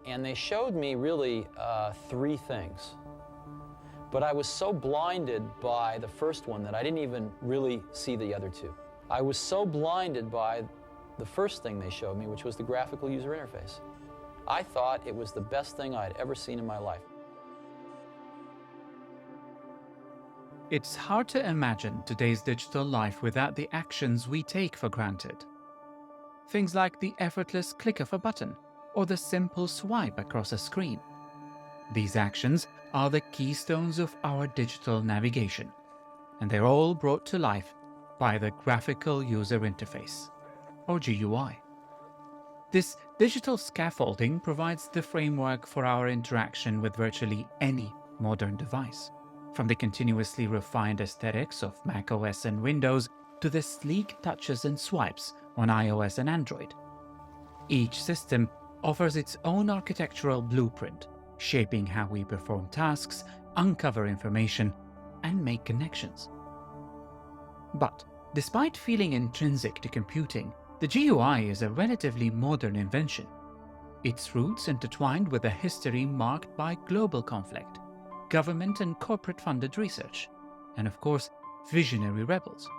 and they showed me really three things. But I was so blinded by the first one that I didn't even really see the other two. I was so blinded by the first thing they showed me, which was the graphical user interface. I thought it was the best thing I'd ever seen in my life. It's hard to imagine today's digital life without the actions we take for granted. Things like the effortless click of a button or the simple swipe across a screen. These actions are the keystones of our digital navigation, and they're all brought to life by the Graphical User Interface, or GUI. This digital scaffolding provides the framework for our interaction with virtually any modern device, from the continuously refined aesthetics of macOS and Windows to the sleek touches and swipes on iOS and Android. Each system offers its own architectural blueprint, shaping how we perform tasks, uncover information, and make connections. But despite feeling intrinsic to computing, the GUI is a relatively modern invention. Its roots intertwined with a history marked by global conflict, government and corporate-funded research, and of course, visionary rebels.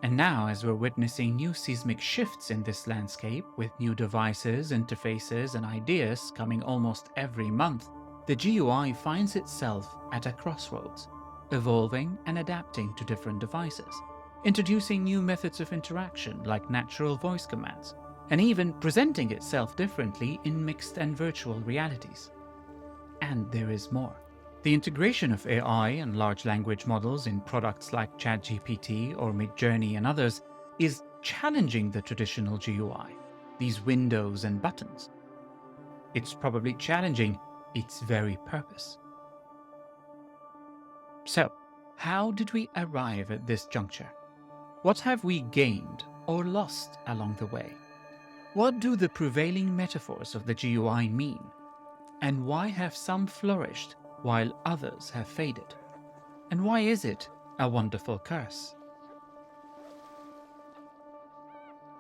And now, as we're witnessing new seismic shifts in this landscape, with new devices, interfaces, and ideas coming almost every month, the GUI finds itself at a crossroads, evolving and adapting to different devices, introducing new methods of interaction like natural voice commands, and even presenting itself differently in mixed and virtual realities. And there is more. The integration of AI and large language models in products like ChatGPT or Midjourney and others is challenging the traditional GUI, these windows and buttons. It's probably challenging its very purpose. So, how did we arrive at this juncture? What have we gained or lost along the way? What do the prevailing metaphors of the GUI mean? And why have some flourished while others have faded? And why is it a wonderful curse?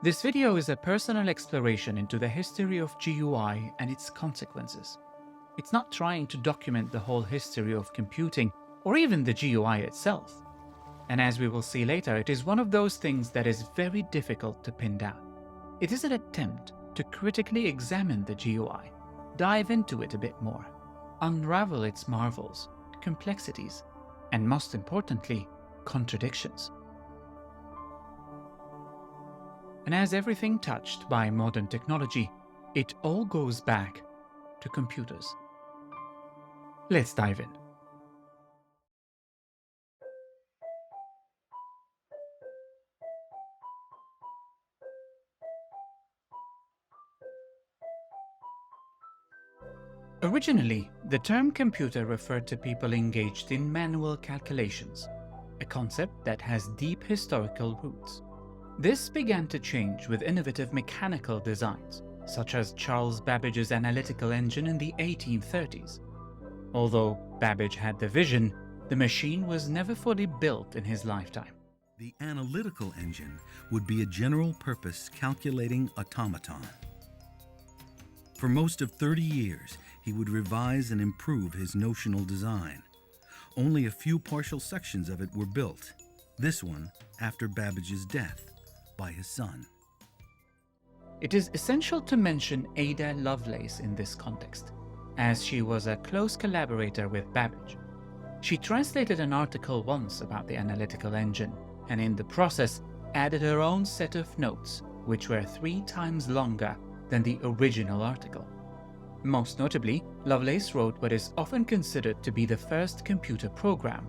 This video is a personal exploration into the history of GUI and its consequences. It's not trying to document the whole history of computing or even the GUI itself. And as we will see later, it is one of those things that is very difficult to pin down. It is an attempt to critically examine the GUI, dive into it a bit more, unravel its marvels, complexities, and most importantly, contradictions. And as everything touched by modern technology, it all goes back to computers. Let's dive in. Originally, the term computer referred to people engaged in manual calculations, a concept that has deep historical roots. This began to change with innovative mechanical designs, such as Charles Babbage's analytical engine in the 1830s. Although Babbage had the vision, the machine was never fully built in his lifetime. The analytical engine would be a general-purpose calculating automaton. For most of 30 years, he would revise and improve his notional design. Only a few partial sections of it were built, this one after Babbage's death by his son. It is essential to mention Ada Lovelace in this context, as she was a close collaborator with Babbage. She translated an article once about the analytical engine, and in the process added her own set of notes, which were 3 times longer than the original article. Most notably, Lovelace wrote what is often considered to be the first computer program,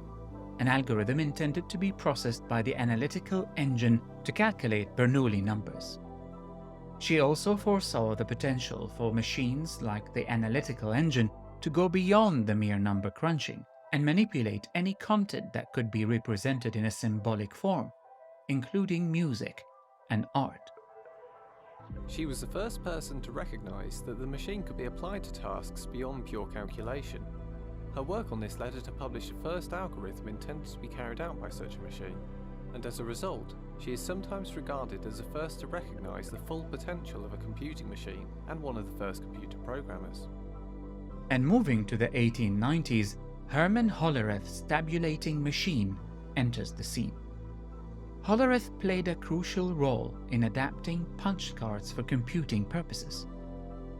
an algorithm intended to be processed by the analytical engine to calculate Bernoulli numbers. She also foresaw the potential for machines like the analytical engine to go beyond the mere number crunching and manipulate any content that could be represented in a symbolic form, including music and art. She was the first person to recognize that the machine could be applied to tasks beyond pure calculation. Her work on this led her to publish the first algorithm intended to be carried out by such a machine. and as a result, she is sometimes regarded as the first to recognize the full potential of a computing machine and one of the first computer programmers. And moving to the 1890s, Herman Hollerith's tabulating machine enters the scene. Hollerith played a crucial role in adapting punch cards for computing purposes.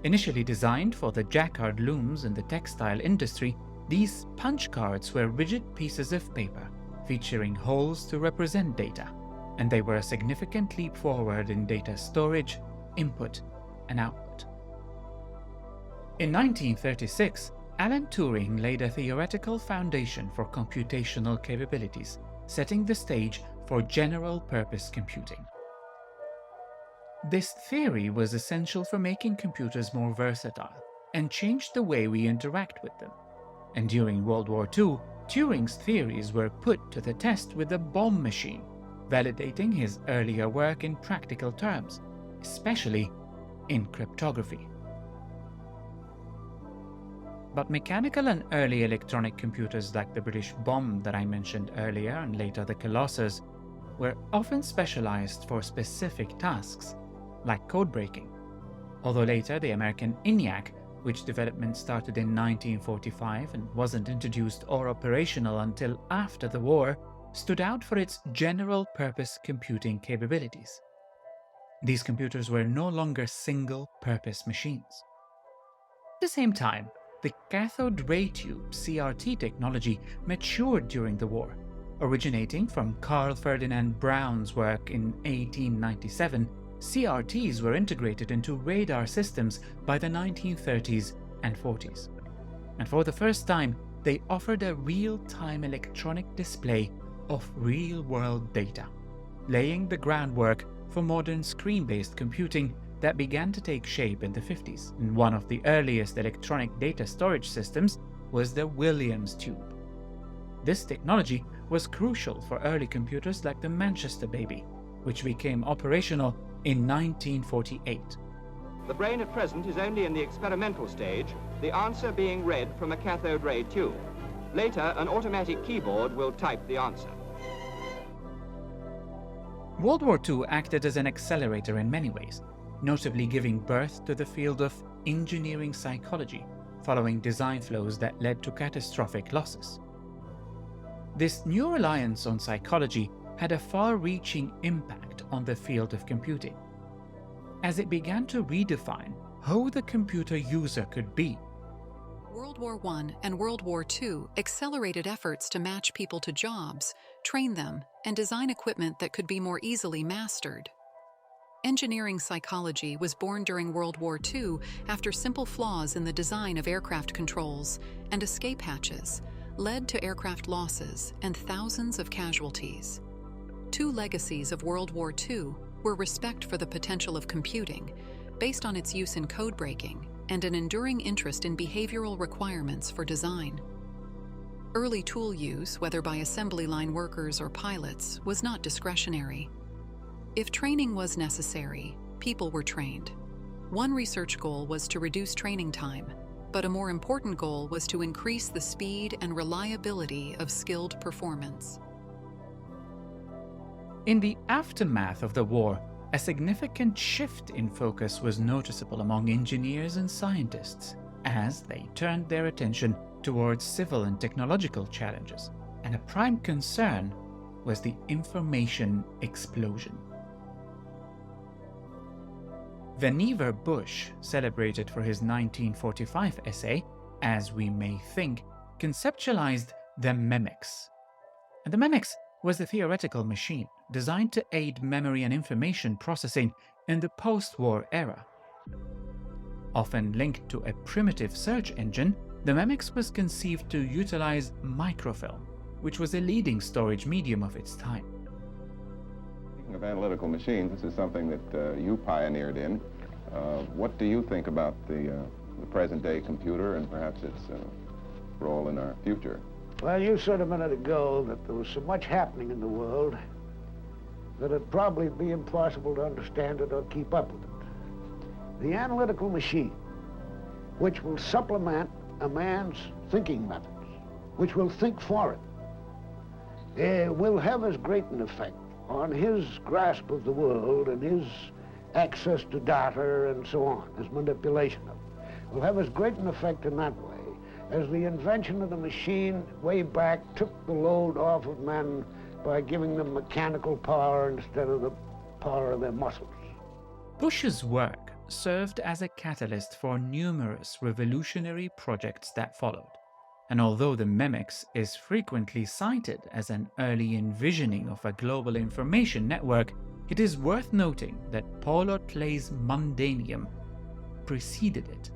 Initially designed for the jacquard looms in the textile industry, these punch cards were rigid pieces of paper featuring holes to represent data, and they were a significant leap forward in data storage, input, and output. In 1936, Alan Turing laid a theoretical foundation for computational capabilities, setting the stage for general-purpose computing. This theory was essential for making computers more versatile and changed the way we interact with them. And during World War II, Turing's theories were put to the test with the bomb machine, validating his earlier work in practical terms, especially in cryptography. But mechanical and early electronic computers like the British bomb that I mentioned earlier and later the Colossus were often specialized for specific tasks, like code breaking. Although later the American ENIAC, which development started in 1945 and wasn't introduced or operational until after the war, stood out for its general-purpose computing capabilities. These computers were no longer single-purpose machines. At the same time, the cathode ray tube (CRT) technology matured during the war. Originating from Carl Ferdinand Braun's work in 1897, CRTs were integrated into radar systems by the 1930s and 40s. And for the first time, they offered a real-time electronic display of real-world data, laying the groundwork for modern screen-based computing that began to take shape in the 50s. And one of the earliest electronic data storage systems was the Williams tube. This technology was crucial for early computers like the Manchester Baby, which became operational in 1948. The brain at present is only in the experimental stage, the answer being read from a cathode ray tube. Later, an automatic keyboard will type the answer. World War II acted as an accelerator in many ways, notably giving birth to the field of engineering psychology, following design flows that led to catastrophic losses. This new reliance on psychology had a far-reaching impact on the field of computing, as it began to redefine who the computer user could be. World War I and World War II accelerated efforts to match people to jobs, train them, and design equipment that could be more easily mastered. Engineering psychology was born during World War II after simple flaws in the design of aircraft controls and escape hatches led to aircraft losses and thousands of casualties. Two legacies of World War II were respect for the potential of computing, based on its use in code breaking, and an enduring interest in behavioral requirements for design. Early tool use, whether by assembly line workers or pilots, was not discretionary. If training was necessary, people were trained. One research goal was to reduce training time, but a more important goal was to increase the speed and reliability of skilled performance. In the aftermath of the war, a significant shift in focus was noticeable among engineers and scientists as they turned their attention towards civil and technological challenges, and a prime concern was the information explosion. Vannevar Bush, celebrated for his 1945 essay, As We May Think, conceptualized the memex. And the memex was a theoretical machine designed to aid memory and information processing in the post-war era. Often linked to a primitive search engine, the memex was conceived to utilize microfilm, which was a leading storage medium of its time. Speaking of analytical machines, this is something that you pioneered in. What do you think about the present-day computer and perhaps its role in our future? Well, you said a minute ago that there was so much happening in the world that it'd probably be impossible to understand it or keep up with it. The analytical machine, which will supplement a man's thinking methods, which will think for it, will have as great an effect on his grasp of the world and his access to data and so on, his manipulation of it, will have as great an effect in that way as the invention of the machine way back took the load off of men by giving them mechanical power instead of the power of their muscles. Bush's work served as a catalyst for numerous revolutionary projects that followed. And although the memex is frequently cited as an early envisioning of a global information network, it is worth noting that Paul Otlay's Mundanium preceded it.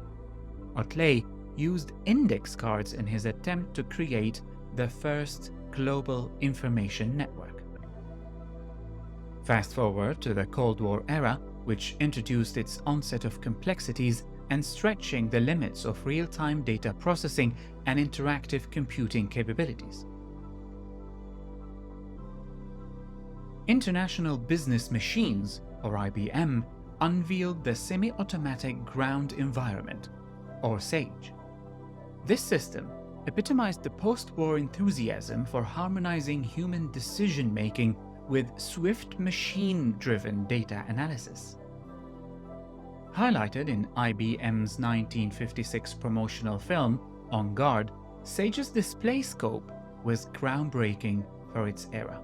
Otlay used index cards in his attempt to create the first global information network. Fast forward to the Cold War era, which introduced its onset of complexities and stretching the limits of real-time data processing and interactive computing capabilities. International Business Machines, or IBM, unveiled the Semi-Automatic Ground Environment, or SAGE. This system epitomized the post-war enthusiasm for harmonizing human decision-making with swift machine-driven data analysis. Highlighted in IBM's 1956 promotional film, On Guard, SAGE's display scope was groundbreaking for its era.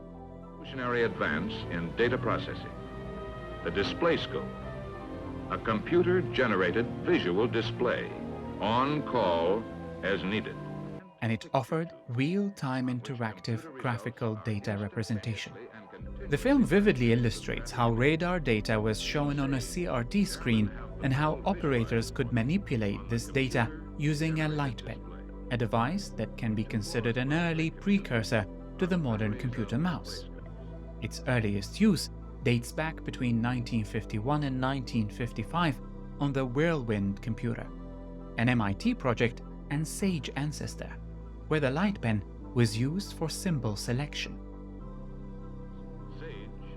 Revolutionary advance in data processing. The display scope, a computer-generated visual display, on call as needed. And it offered real-time interactive graphical data representation. The film vividly illustrates how radar data was shown on a CRT screen and how operators could manipulate this data using a light pen, a device that can be considered an early precursor to the modern computer mouse. Its earliest use dates back between 1951 and 1955 on the Whirlwind computer, an MIT project and SAGE ancestor, where the light pen was used for symbol selection.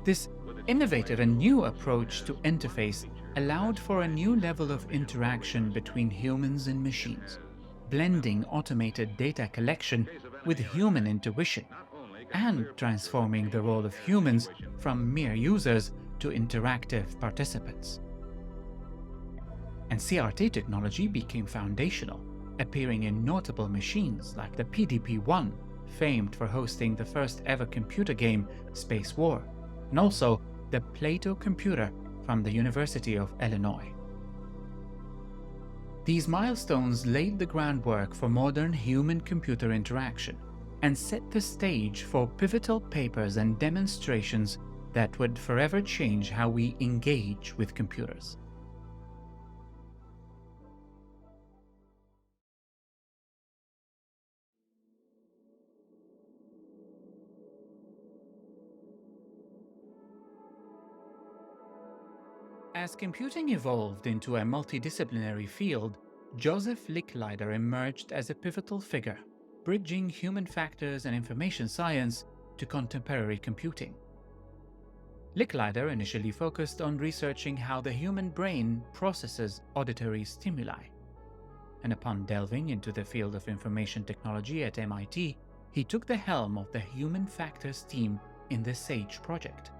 This innovative and new approach to interface allowed for a new level of interaction between humans and machines, blending automated data collection with human intuition, and transforming the role of humans from mere users to interactive participants. And CRT technology became foundational, appearing in notable machines like the PDP-1, famed for hosting the first ever computer game, Space War, and also the Plato computer from the University of Illinois. These milestones laid the groundwork for modern human-computer interaction and set the stage for pivotal papers and demonstrations that would forever change how we engage with computers. As computing evolved into a multidisciplinary field, Joseph Licklider emerged as a pivotal figure, bridging human factors and information science to contemporary computing. Licklider initially focused on researching how the human brain processes auditory stimuli, and upon delving into the field of information technology at MIT, he took the helm of the human factors team in the SAGE project.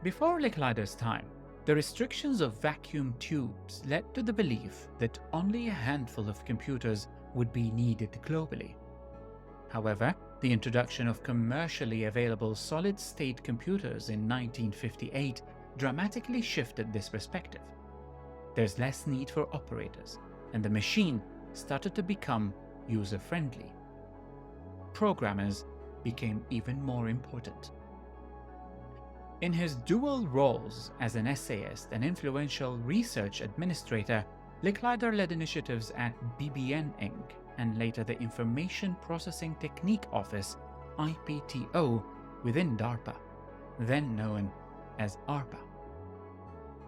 Before Licklider's time, the restrictions of vacuum tubes led to the belief that only a handful of computers would be needed globally. However, the introduction of commercially available solid-state computers in 1958 dramatically shifted this perspective. There's less need for operators, and the machine started to become user-friendly. Programmers became even more important. In his dual roles as an essayist and influential research administrator, Licklider led initiatives at BBN Inc. and later the Information Processing Technique Office, IPTO, within DARPA, then known as ARPA.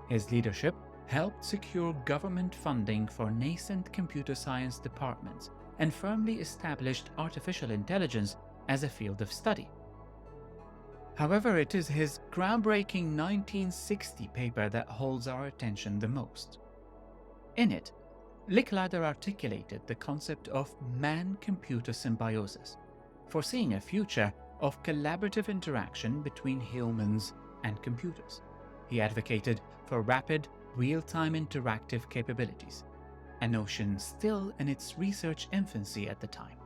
His leadership helped secure government funding for nascent computer science departments and firmly established artificial intelligence as a field of study. However, it is his groundbreaking 1960 paper that holds our attention the most. In it, Licklider articulated the concept of man-computer symbiosis, foreseeing a future of collaborative interaction between humans and computers. He advocated for rapid, real-time interactive capabilities, a notion still in its research infancy at the time.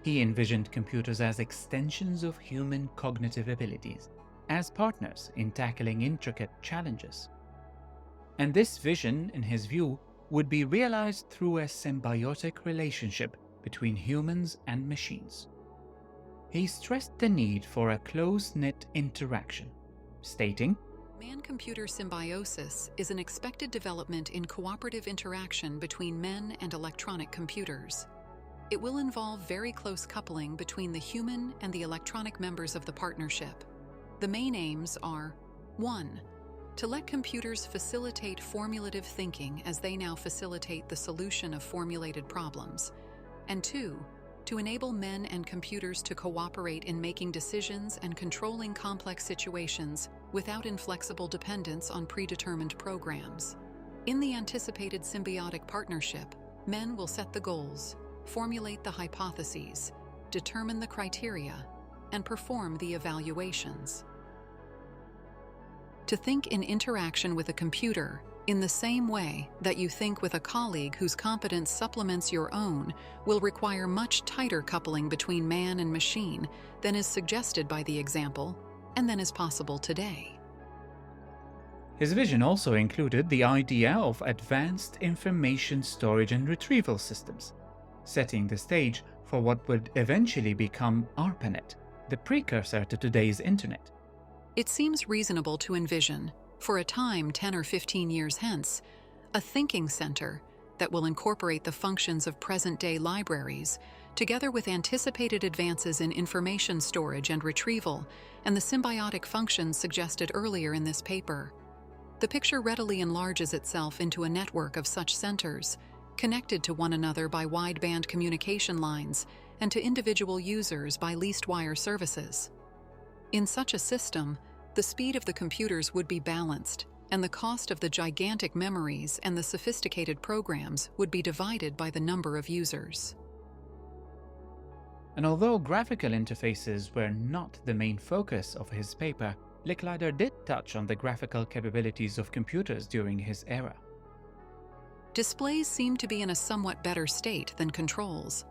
He envisioned computers as extensions of human cognitive abilities, as partners in tackling intricate challenges. And this vision, in his view, would be realized through a symbiotic relationship between humans and machines. He stressed the need for a close-knit interaction, stating, "Man-computer symbiosis is an expected development in cooperative interaction between men and electronic computers. It will involve very close coupling between the human and the electronic members of the partnership. The main aims are 1. To let computers facilitate formulative thinking as they now facilitate the solution of formulated problems, and 2. To enable men and computers to cooperate in making decisions and controlling complex situations without inflexible dependence on predetermined programs. In the anticipated symbiotic partnership, men will set the goals, formulate the hypotheses, determine the criteria, and perform the evaluations. To think in interaction with a computer in the same way that you think with a colleague whose competence supplements your own will require much tighter coupling between man and machine than is suggested by the example and than is possible today." His vision also included the idea of advanced information storage and retrieval systems, setting the stage for what would eventually become ARPANet, the precursor to today's Internet. It seems reasonable to envision, for a time 10 or 15 years hence, a thinking center that will incorporate the functions of present-day libraries, together with anticipated advances in information storage and retrieval, and the symbiotic functions suggested earlier in this paper. The picture readily enlarges itself into a network of such centers, connected to one another by wideband communication lines and to individual users by leased wire services. In such a system, the speed of the computers would be balanced, and the cost of the gigantic memories and the sophisticated programs would be divided by the number of users. And although graphical interfaces were not the main focus of his paper, Licklider did touch on the graphical capabilities of computers during his era. Displays seem to be in a somewhat better state than controls.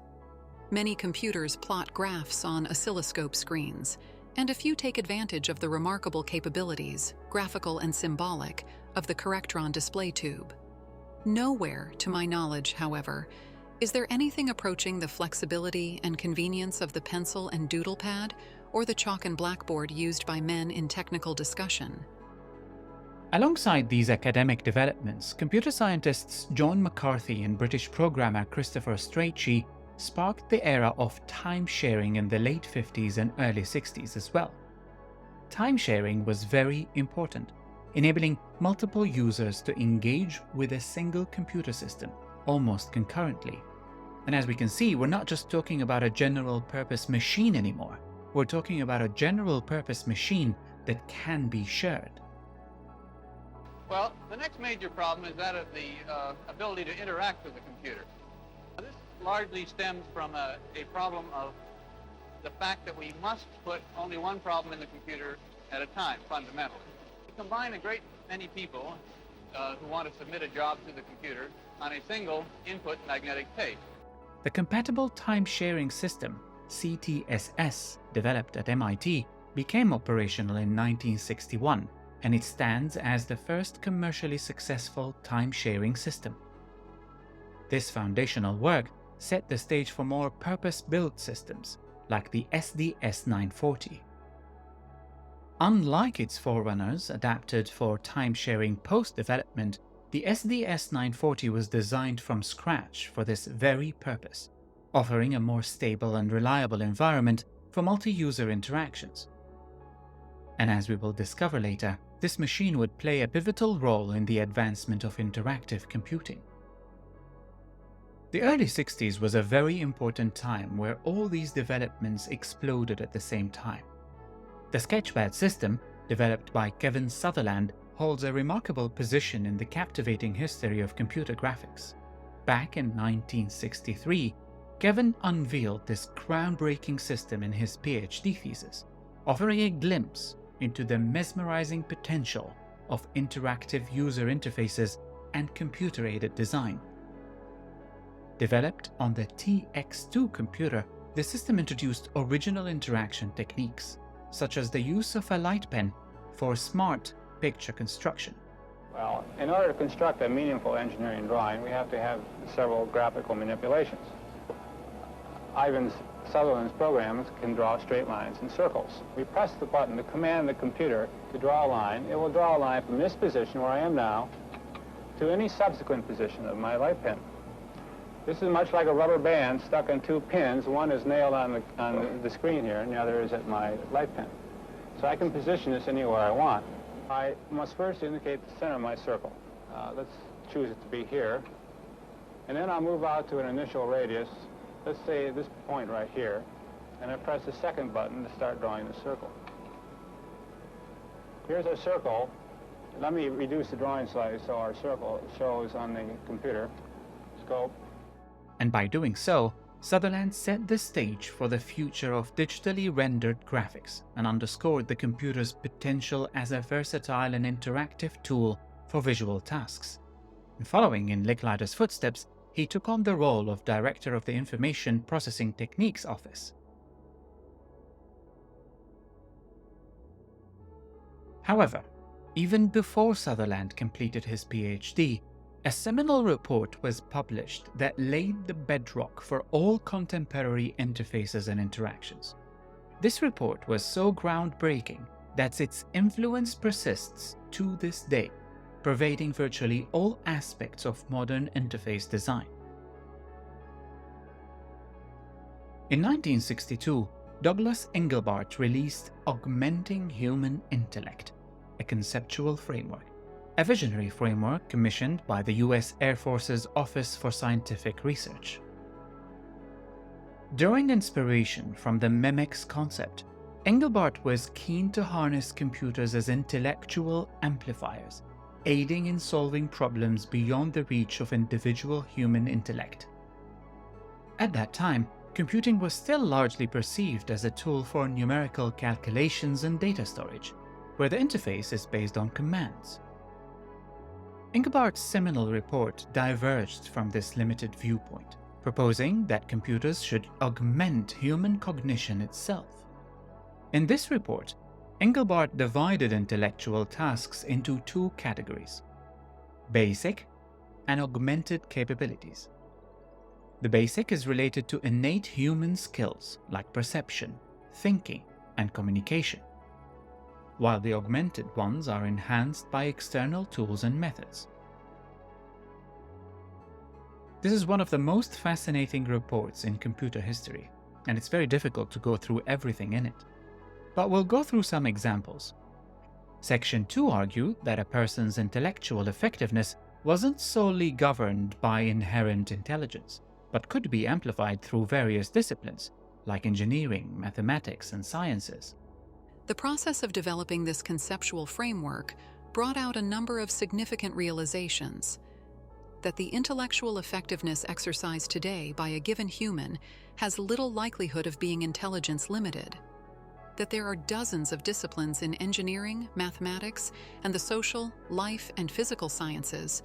Many computers plot graphs on oscilloscope screens, and a few take advantage of the remarkable capabilities, graphical and symbolic, of the Correctron display tube. Nowhere, to my knowledge, however, is there anything approaching the flexibility and convenience of the pencil and doodle pad or the chalk and blackboard used by men in technical discussion. Alongside these academic developments, computer scientists John McCarthy and British programmer Christopher Strachey sparked the era of time-sharing in the late 50s and early 60s as well. Time-sharing was very important, enabling multiple users to engage with a single computer system almost concurrently. And as we can see, we're not just talking about a general-purpose machine anymore. We're talking about a general-purpose machine that can be shared. Well, the next major problem is that of the ability to interact with the computer. This largely stems from a problem of the fact that we must put only one problem in the computer at a time, fundamentally. We combine a great many people who want to submit a job to the computer on a single input magnetic tape. The compatible time-sharing system, CTSS, developed at MIT, became operational in 1961, and it stands as the first commercially successful time-sharing system. This foundational work set the stage for more purpose-built systems, like the SDS-940. Unlike its forerunners adapted for time-sharing post-development, the SDS-940 was designed from scratch for this very purpose, offering a more stable and reliable environment for multi-user interactions. And as we will discover later, this machine would play a pivotal role in the advancement of interactive computing. The early 60s was a very important time where all these developments exploded at the same time. The Sketchpad system, developed by Kevin Sutherland, holds a remarkable position in the captivating history of computer graphics. Back in 1963, Kevin unveiled this groundbreaking system in his PhD thesis, offering a glimpse into the mesmerizing potential of interactive user interfaces and computer-aided design. Developed on the TX2 computer, the system introduced original interaction techniques, such as the use of a light pen for smart picture construction. Well, in order to construct a meaningful engineering drawing, we have to have several graphical manipulations. Sutherland's programs can draw straight lines and circles. We press the button to command the computer to draw a line. It will draw a line from this position where I am now to any subsequent position of my light pen. This is much like a rubber band stuck in two pins. One is nailed on the screen here, and the other is at my light pen. So I can position this anywhere I want. I must first indicate the center of my circle. Let's choose it to be here. And then I'll move out to an initial radius. Let's say this point right here. And I press the second button to start drawing the circle. Here's our circle. Let me reduce the drawing slightly so our circle shows on the computer scope. And by doing so, Sutherland set the stage for the future of digitally rendered graphics and underscored the computer's potential as a versatile and interactive tool for visual tasks. And following in Licklider's footsteps, he took on the role of director of the Information Processing Techniques Office. However, even before Sutherland completed his PhD, a seminal report was published that laid the bedrock for all contemporary interfaces and interactions. This report was so groundbreaking that its influence persists to this day, pervading virtually all aspects of modern interface design. In 1962, Douglas Engelbart released Augmenting Human Intellect, a conceptual framework, a visionary framework commissioned by the US Air Force's Office for Scientific Research. Drawing inspiration from the memex concept, Engelbart was keen to harness computers as intellectual amplifiers, aiding in solving problems beyond the reach of individual human intellect. At that time, computing was still largely perceived as a tool for numerical calculations and data storage, where the interface is based on commands. Engelbart's seminal report diverged from this limited viewpoint, proposing that computers should augment human cognition itself. In this report, Engelbart divided intellectual tasks into two categories: basic and augmented capabilities. The basic is related to innate human skills like perception, thinking, and communication, while the augmented ones are enhanced by external tools and methods. This is one of the most fascinating reports in computer history, and it's very difficult to go through everything in it. But we'll go through some examples. Section 2 argued that a person's intellectual effectiveness wasn't solely governed by inherent intelligence, but could be amplified through various disciplines, like engineering, mathematics, and sciences. The process of developing this conceptual framework brought out a number of significant realizations: that the intellectual effectiveness exercised today by a given human has little likelihood of being intelligence limited, that there are dozens of disciplines in engineering, mathematics, and the social, life, and physical sciences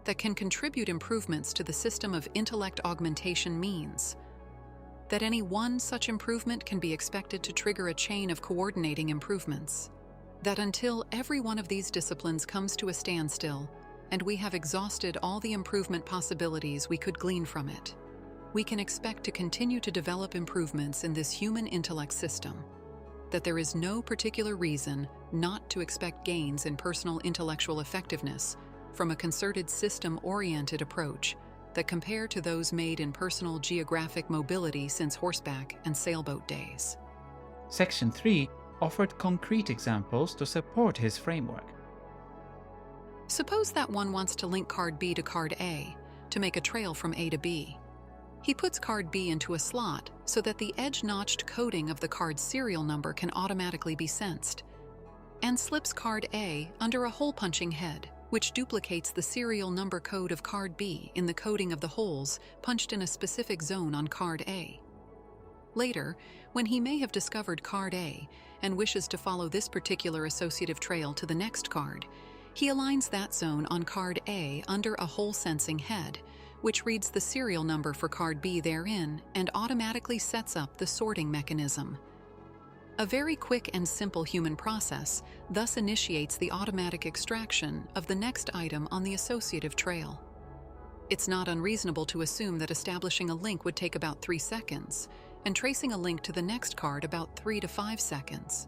that can contribute improvements to the system of intellect augmentation means, that any one such improvement can be expected to trigger a chain of coordinating improvements, that until every one of these disciplines comes to a standstill and we have exhausted all the improvement possibilities we could glean from it, we can expect to continue to develop improvements in this human intellect system, that there is no particular reason not to expect gains in personal intellectual effectiveness from a concerted system-oriented approach that compare to those made in personal geographic mobility since horseback and sailboat days. Section 3 offered concrete examples to support his framework. Suppose that one wants to link card B to card A to make a trail from A to B. He puts card B into a slot so that the edge-notched coding of the card's serial number can automatically be sensed. and slips card A under a hole-punching head, which duplicates the serial number code of card B in the coding of the holes punched in a specific zone on card A. Later, when he may have discovered card A and wishes to follow this particular associative trail to the next card, he aligns that zone on card A under a hole-sensing head, which reads the serial number for card B therein and automatically sets up the sorting mechanism. A very quick and simple human process thus initiates the automatic extraction of the next item on the associative trail. It's not unreasonable to assume that establishing a link would take about 3 seconds, and tracing a link to the next card about 3 to 5 seconds.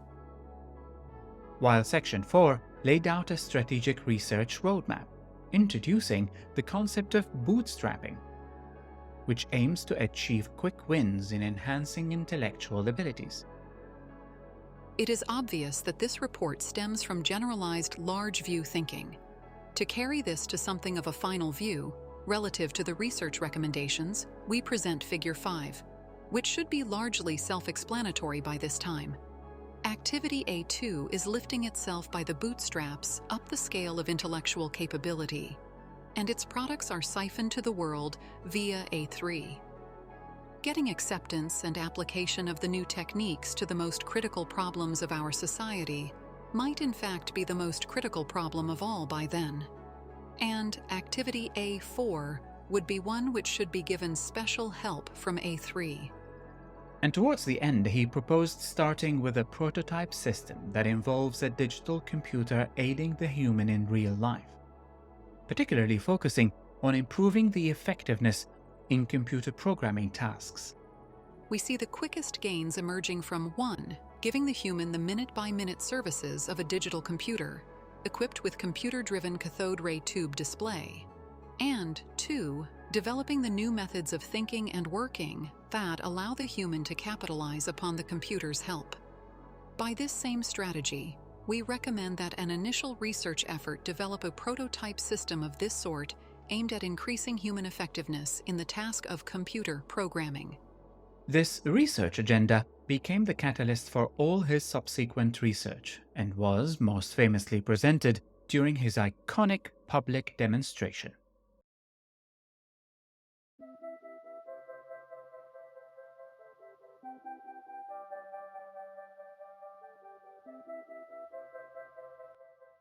While Section 4 laid out a strategic research roadmap, introducing the concept of bootstrapping, which aims to achieve quick wins in enhancing intellectual abilities. It is obvious that this report stems from generalized large view thinking. To carry this to something of a final view, relative to the research recommendations, we present Figure 5, which should be largely self-explanatory by this time. Activity A2 is lifting itself by the bootstraps up the scale of intellectual capability, and its products are siphoned to the world via A3. Getting acceptance and application of the new techniques to the most critical problems of our society might in fact be the most critical problem of all by then. And activity A4 would be one which should be given special help from A3. And towards the end, he proposed starting with a prototype system that involves a digital computer aiding the human in real life, particularly focusing on improving the effectiveness in computer programming tasks. We see the quickest gains emerging from 1, giving the human the minute-by-minute services of a digital computer, equipped with computer-driven cathode ray tube display, and 2, developing the new methods of thinking and working that allow the human to capitalize upon the computer's help. By this same strategy, we recommend that an initial research effort develop a prototype system of this sort aimed at increasing human effectiveness in the task of computer programming. This research agenda became the catalyst for all his subsequent research and was most famously presented during his iconic public demonstration.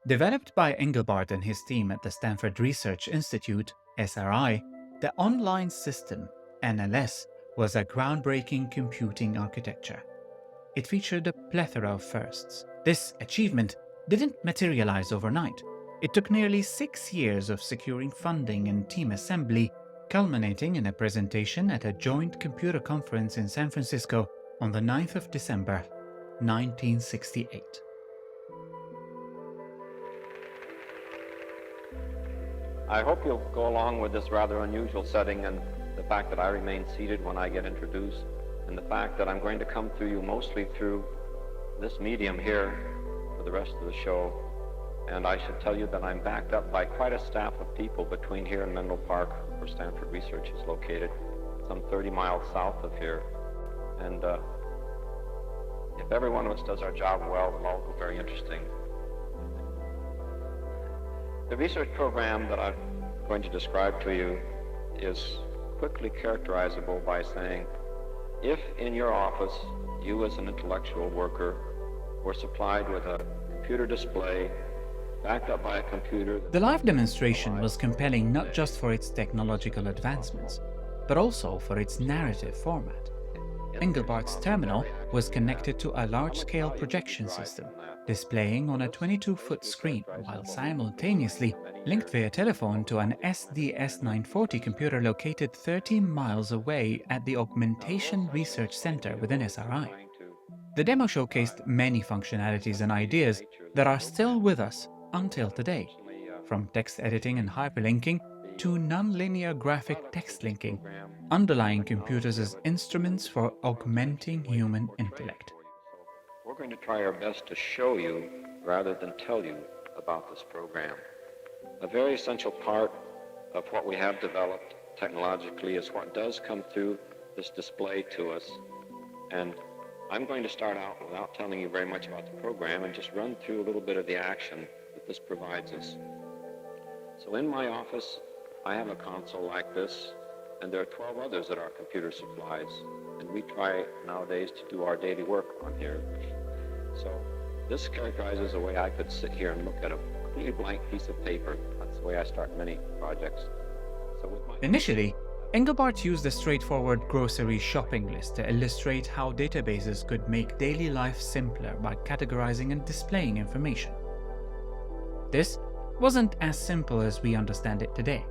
Developed by Engelbart and his team at the Stanford Research Institute, SRI, the online system, NLS, was a groundbreaking computing architecture. It featured a plethora of firsts. This achievement didn't materialize overnight. It took nearly 6 years of securing funding and team assembly, culminating in a presentation at a joint computer conference in San Francisco on the 9th of December, 1968. I hope you'll go along with this rather unusual setting and the fact that I remain seated when I get introduced, and the fact that I'm going to come to you mostly through this medium here for the rest of the show. And I should tell you that I'm backed up by quite a staff of people between here and Menlo Park, where Stanford Research is located, some 30 miles south of here. And if every one of us does our job well, it'll all go very interesting. The research program that I'm going to describe to you is quickly characterizable by saying, if in your office, you as an intellectual worker were supplied with a computer display backed up by a computer... The live demonstration was compelling not just for its technological advancements, but also for its narrative format. Engelbart's terminal was connected to a large-scale projection system, displaying on a 22-foot screen, while simultaneously linked via telephone to an SDS-940 computer located 30 miles away at the Augmentation Research Center within SRI. The demo showcased many functionalities and ideas that are still with us until today, from text editing and hyperlinking to nonlinear graphic text linking, underlying computers as instruments for augmenting human intellect. We're going to try our best to show you rather than tell you about this program. A very essential part of what we have developed technologically is what does come through this display to us. And I'm going to start out without telling you very much about the program and just run through a little bit of the action that this provides us. So in my office, I have a console like this, and there are 12 others that our computer supplies, and we try nowadays to do our daily work on here. So this characterizes the way I could sit here and look at a completely blank piece of paper. That's the way I start many projects. So with my Initially, Engelbart used a straightforward grocery shopping list to illustrate how databases could make daily life simpler by categorizing and displaying information. This wasn't as simple as we understand it today,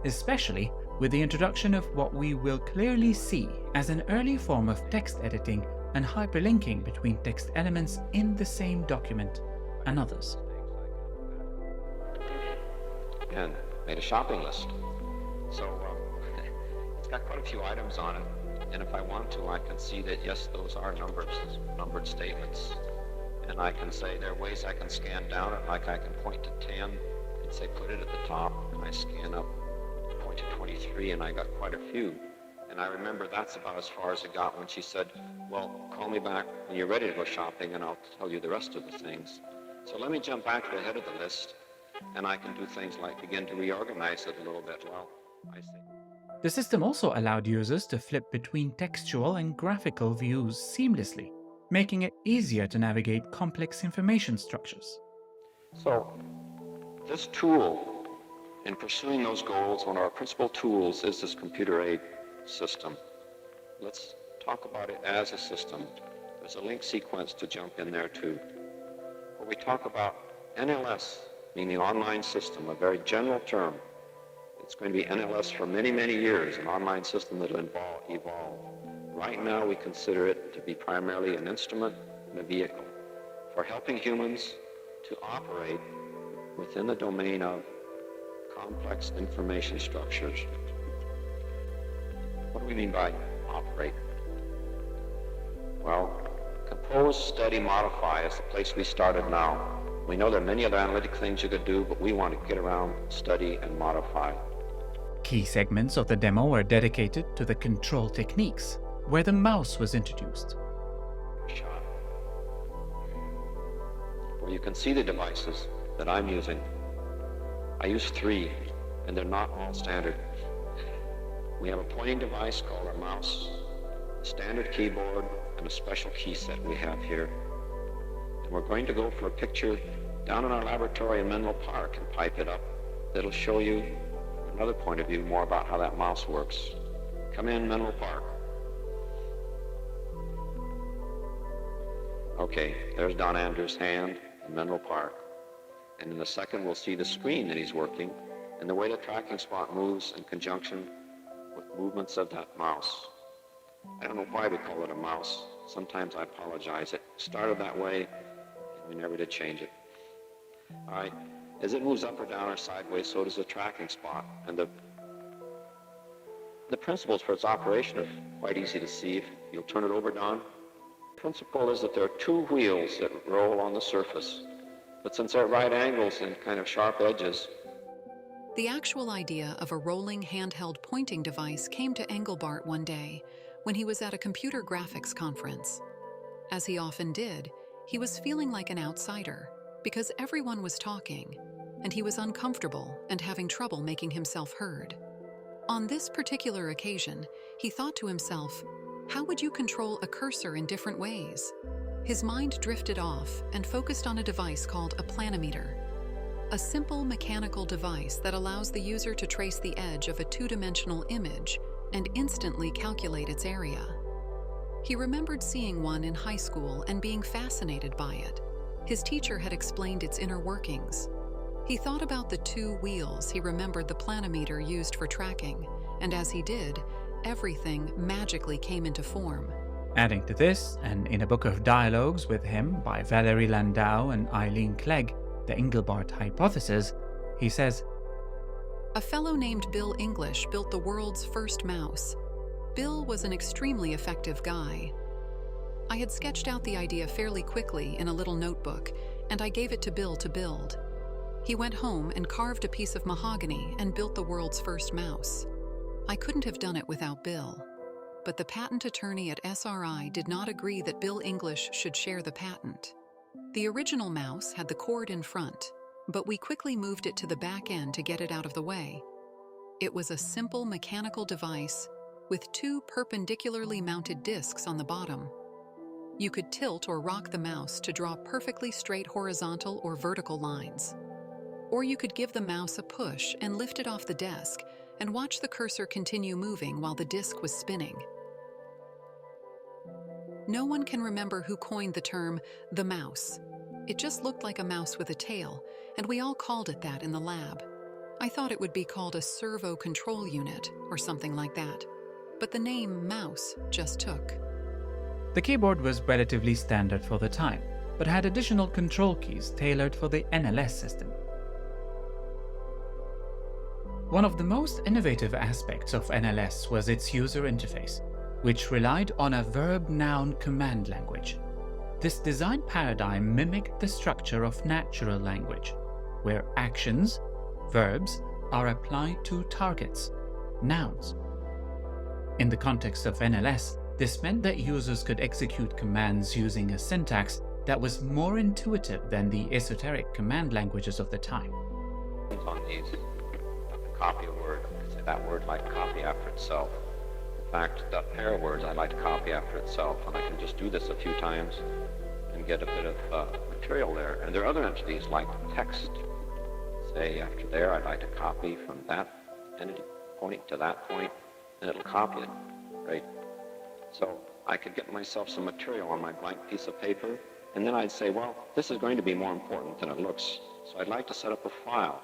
especially with the introduction of what we will clearly see as an early form of text editing and hyperlinking between text elements in the same document and others. And made a shopping list. So it's got quite a few items on it, and if I want to, I can see that yes, those are numbered statements. And I can say there are ways I can scan down it, like I can point to 10 and say put it at the top, and I scan up, point to 23, and I got quite a few. And I remember that's about as far as it got when she said, well, call me back when you're ready to go shopping and I'll tell you the rest of the things. So let me jump back to the head of the list, and I can do things like begin to reorganize it a little bit. Well, I see. The system also allowed users to flip between textual and graphical views seamlessly, making it easier to navigate complex information structures. So this tool, in pursuing those goals, one of our principal tools is this computer aid system. Let's talk about it as a system. There's a link sequence to jump in there too, where we talk about NLS, meaning the online system, a very general term. It's going to be NLS for many, many years, an online system that will evolve. Right now, we consider it to be primarily an instrument and a vehicle for helping humans to operate within the domain of complex information structures. What do we mean by operate? Well, compose, study, modify is the place we started now. We know there are many other analytic things you could do, but we want to get around, study, and modify. Key segments of the demo were dedicated to the control techniques, where the mouse was introduced. Where you can see the devices that I'm using. I use 3, and they're not all standard. We have a pointing device called our mouse, a standard keyboard, and a special key set we have here. And we're going to go for a picture down in our laboratory in Menlo Park and pipe it up. That'll show you another point of view more about how that mouse works. Come in, Menlo Park. Okay, there's Don Andrews' hand in Menlo Park. And in a second, we'll see the screen that he's working and the way the tracking spot moves in conjunction with movements of that mouse. I don't know why we call it a mouse. Sometimes I apologize. It started that way, and we never did change it. All right. As it moves up or down or sideways, so does the tracking spot. And the principles for its operation are quite easy to see. If you'll turn it over, Don. The principle is that there are 2 wheels that roll on the surface. But since they're at right angles and kind of sharp edges, the actual idea of a rolling handheld pointing device came to Engelbart one day when he was at a computer graphics conference. As he often did, he was feeling like an outsider because everyone was talking, and he was uncomfortable and having trouble making himself heard. On this particular occasion, he thought to himself, how would you control a cursor in different ways? His mind drifted off and focused on a device called a planimeter, a simple mechanical device that allows the user to trace the edge of a 2-dimensional image and instantly calculate its area. He remembered seeing one in high school and being fascinated by it. His teacher had explained its inner workings. He thought about the 2 wheels he remembered the planimeter used for tracking, and as he did, everything magically came into form. Adding to this, and in a book of dialogues with him by Valerie Landau and Eileen Clegg, The Engelbart Hypothesis, he says, a fellow named Bill English built the world's first mouse. Bill was an extremely effective guy. I had sketched out the idea fairly quickly in a little notebook, and I gave it to Bill to build. He went home and carved a piece of mahogany and built the world's first mouse. I couldn't have done it without Bill. but the patent attorney at SRI did not agree that Bill English should share the patent. The original mouse had the cord in front, but we quickly moved it to the back end to get it out of the way. It was a simple mechanical device with two perpendicularly mounted discs on the bottom. You could tilt or rock the mouse to draw perfectly straight horizontal or vertical lines. Or you could give the mouse a push and lift it off the desk and watch the cursor continue moving while the disc was spinning. No one can remember who coined the term the mouse. It just looked like a mouse with a tail, and we all called it that in the lab. I thought it would be called a servo control unit or something like that, but the name mouse just took. The keyboard was relatively standard for the time, but had additional control keys tailored for the NLS system. One of the most innovative aspects of NLS was its user interface, which relied on a verb-noun command language. This design paradigm mimicked the structure of natural language, where actions, verbs, are applied to targets, nouns. In the context of NLS, this meant that users could execute commands using a syntax that was more intuitive than the esoteric command languages of the time. On these, copy a word, say that word might copy after itself. In fact, that pair of words I'd like to copy after itself, and I can just do this a few times and get a bit of material there. And there are other entities like text. Say after there, I'd like to copy from that entity point to that point, and it'll copy it, right? So I could get myself some material on my blank piece of paper, and then I'd say, well, this is going to be more important than it looks, so I'd like to set up a file.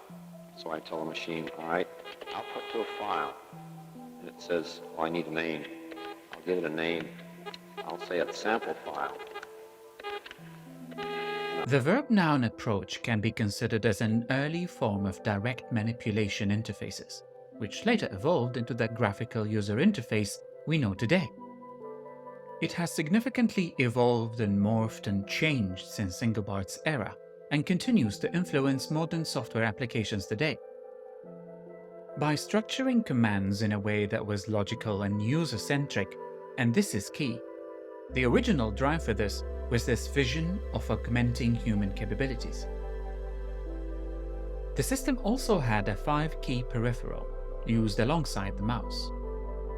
So I tell the machine, all right, output to a file. And it says, well, I need a name. I'll give it a name. I'll say it's sample file. The verb-noun approach can be considered as an early form of direct manipulation interfaces, which later evolved into the graphical user interface we know today. It has significantly evolved and morphed and changed since Engelbart's era, and continues to influence modern software applications today. By structuring commands in a way that was logical and user-centric, and this is key, the original drive for this was this vision of augmenting human capabilities. The system also had a 5-key peripheral, used alongside the mouse.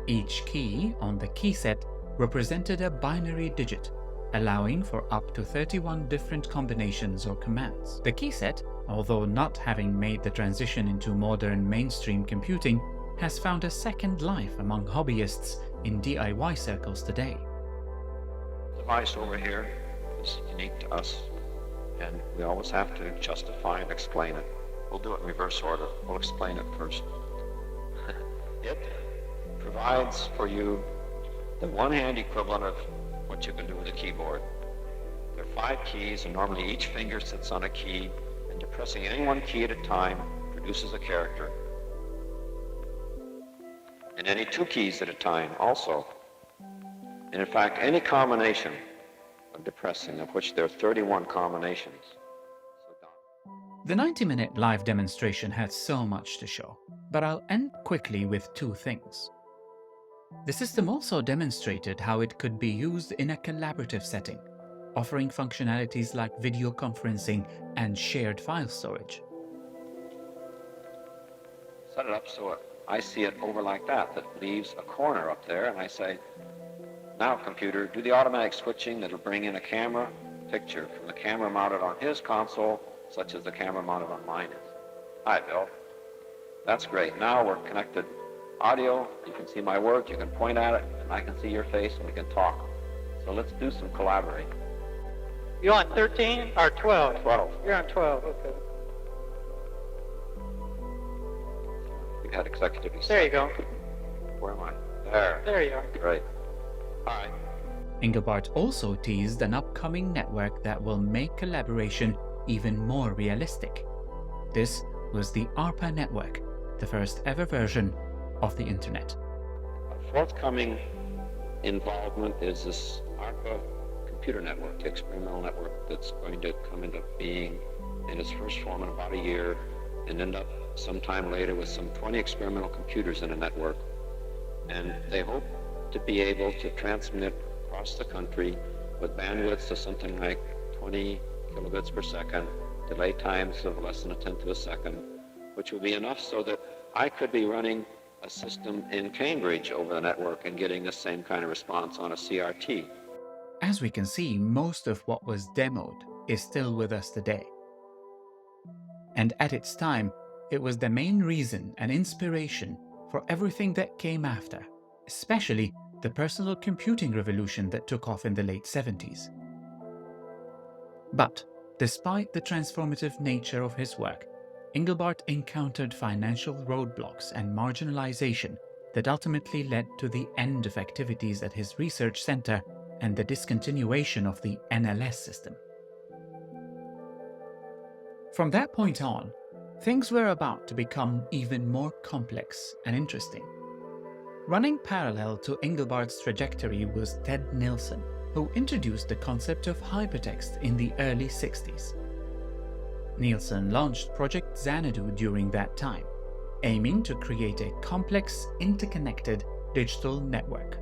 Each key on the key set represented a binary digit, allowing for up to 31 different combinations or commands. The key set, although not having made the transition into modern mainstream computing, has found a second life among hobbyists in DIY circles today. The device over here is unique to us, and we always have to justify and explain it. We'll do it in reverse order. We'll explain it first. It provides for you the one-hand equivalent of what you can do with a keyboard. There are 5 keys, and normally each finger sits on a key, and depressing any one key at a time produces a character. And any 2 keys at a time also. And in fact, any combination of depressing, of which there are 31 combinations. The 90-minute live demonstration had so much to show, but I'll end quickly with 2 things. The system also demonstrated how it could be used in a collaborative setting, offering functionalities like video conferencing and shared file storage. Set it up so I see it over like that leaves a corner up there, and I say, now computer, do the automatic switching that'll bring in a camera picture from the camera mounted on his console, such as the camera mounted on mine is. Hi, Bill. That's great. Now we're connected audio, you can see my work, you can point at it, and I can see your face, and we can talk. So let's do some collaborating. You on 13 or 12? 12. You're on 12, okay. We had executive. There you go. Where am I? There. There you are. Great. All right. Engelbart also teased an upcoming network that will make collaboration even more realistic. This was the ARPA network, the first ever version of the internet. A forthcoming involvement is this ARPA computer network, the experimental network that's going to come into being in its first form in about a year and end up sometime later with some 20 experimental computers in a network. And they hope to be able to transmit across the country with bandwidths of something like 20 kilobits per second, delay times of less than a tenth of a second, which will be enough so that I could be running a system in Cambridge over the network and getting the same kind of response on a CRT. As we can see, most of what was demoed is still with us today. And at its time, it was the main reason and inspiration for everything that came after, especially the personal computing revolution that took off in the late 70s. But despite the transformative nature of his work, Engelbart encountered financial roadblocks and marginalization that ultimately led to the end of activities at his research center and the discontinuation of the NLS system. From that point on, things were about to become even more complex and interesting. Running parallel to Engelbart's trajectory was Ted Nilsson, who introduced the concept of hypertext in the early 60s. Nilsson launched Project Xanadu during that time, aiming to create a complex, interconnected digital network.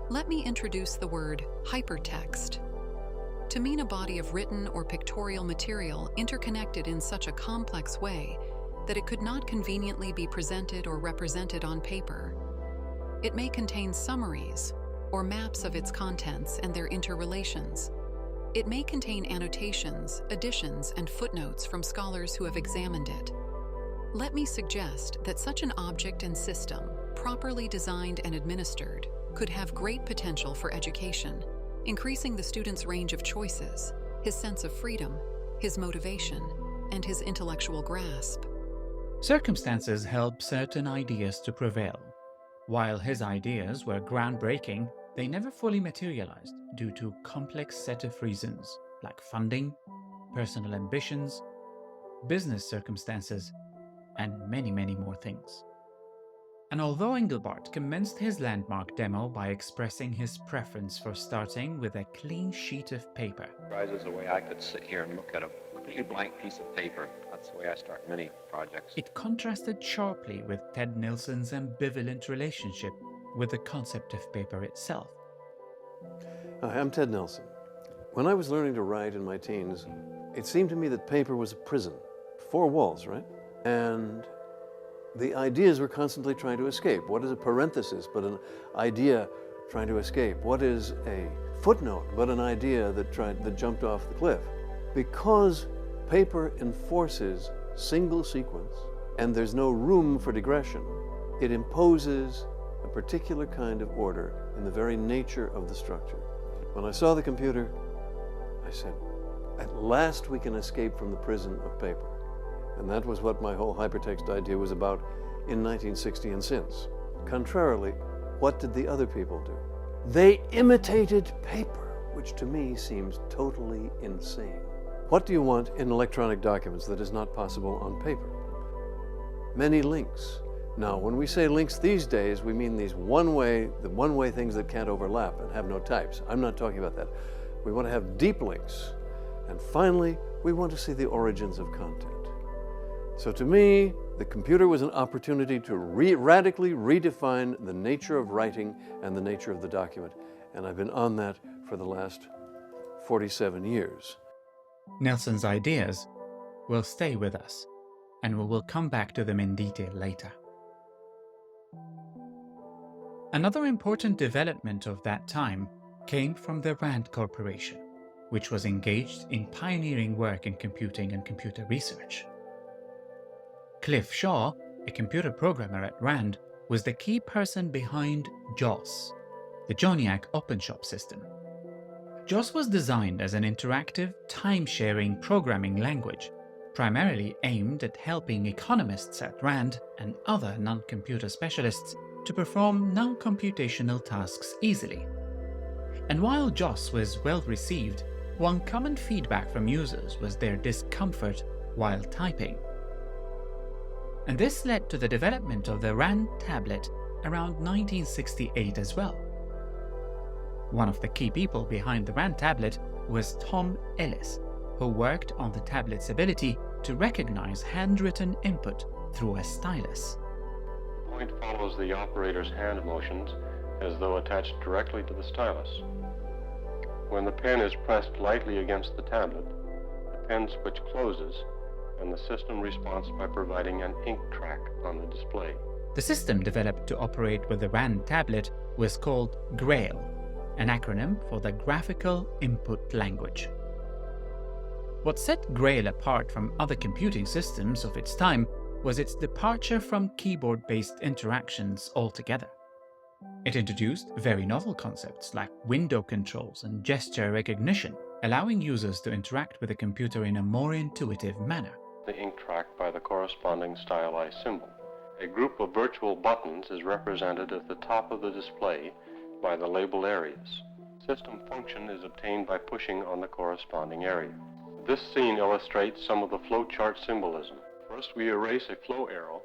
Let me introduce the word hypertext. To mean a body of written or pictorial material interconnected in such a complex way that it could not conveniently be presented or represented on paper. It may contain summaries or maps of its contents and their interrelations. It may contain annotations, additions, and footnotes from scholars who have examined it. Let me suggest that such an object and system, properly designed and administered, could have great potential for education, increasing the student's range of choices, his sense of freedom, his motivation, and his intellectual grasp. Circumstances helped certain ideas to prevail. While his ideas were groundbreaking, they never fully materialized due to a complex set of reasons like funding, personal ambitions, business circumstances, and many, many more things. And although Engelbart commenced his landmark demo by expressing his preference for starting with a clean sheet of paper, Surprises the way I could sit here and look at a completely blank piece of paper. That's the way I start many projects. it contrasted sharply with Ted Nilsson's ambivalent relationship with the concept of paper itself. Hi, I'm Ted Nilsson. When I was learning to write in my teens, it seemed to me that paper was a prison. 4 walls, right? And the ideas were constantly trying to escape. What is a parenthesis but an idea trying to escape? What is a footnote but an idea that jumped off the cliff? Because paper enforces single sequence and there's no room for digression, it imposes a particular kind of order in the very nature of the structure. When I saw the computer, I said, at last we can escape from the prison of paper. And that was what my whole hypertext idea was about in 1960 and since. Contrarily, what did the other people do? They imitated paper, which to me seems totally insane. What do you want in electronic documents that is not possible on paper? Many links. Now, when we say links these days, we mean these one-way things that can't overlap and have no types. I'm not talking about that. We want to have deep links. And finally, we want to see the origins of content. So to me, the computer was an opportunity to radically redefine the nature of writing and the nature of the document. And I've been on that for the last 47 years. Nelson's ideas will stay with us, and we will come back to them in detail later. Another important development of that time came from the RAND Corporation, which was engaged in pioneering work in computing and computer research. Cliff Shaw, a computer programmer at RAND, was the key person behind JOS, the JONIAC OpenShop system. JOS was designed as an interactive, time-sharing programming language, primarily aimed at helping economists at RAND and other non-computer specialists to perform non-computational tasks easily. And while JOS was well received, one common feedback from users was their discomfort while typing. And this led to the development of the RAND tablet around 1968 as well. One of the key people behind the RAND tablet was Tom Ellis, who worked on the tablet's ability to recognize handwritten input through a stylus. The point follows the operator's hand motions as though attached directly to the stylus. When the pen is pressed lightly against the tablet, the pen switch closes and the system responds by providing an ink track on the display. The system developed to operate with the RAND tablet was called GRAIL, an acronym for the Graphical Input Language. What set GRAIL apart from other computing systems of its time was its departure from keyboard-based interactions altogether. It introduced very novel concepts like window controls and gesture recognition, allowing users to interact with the computer in a more intuitive manner. The ink track by the corresponding stylized symbol. A group of virtual buttons is represented at the top of the display by the labeled areas. System function is obtained by pushing on the corresponding area. This scene illustrates some of the flowchart symbolism. First, we erase a flow arrow,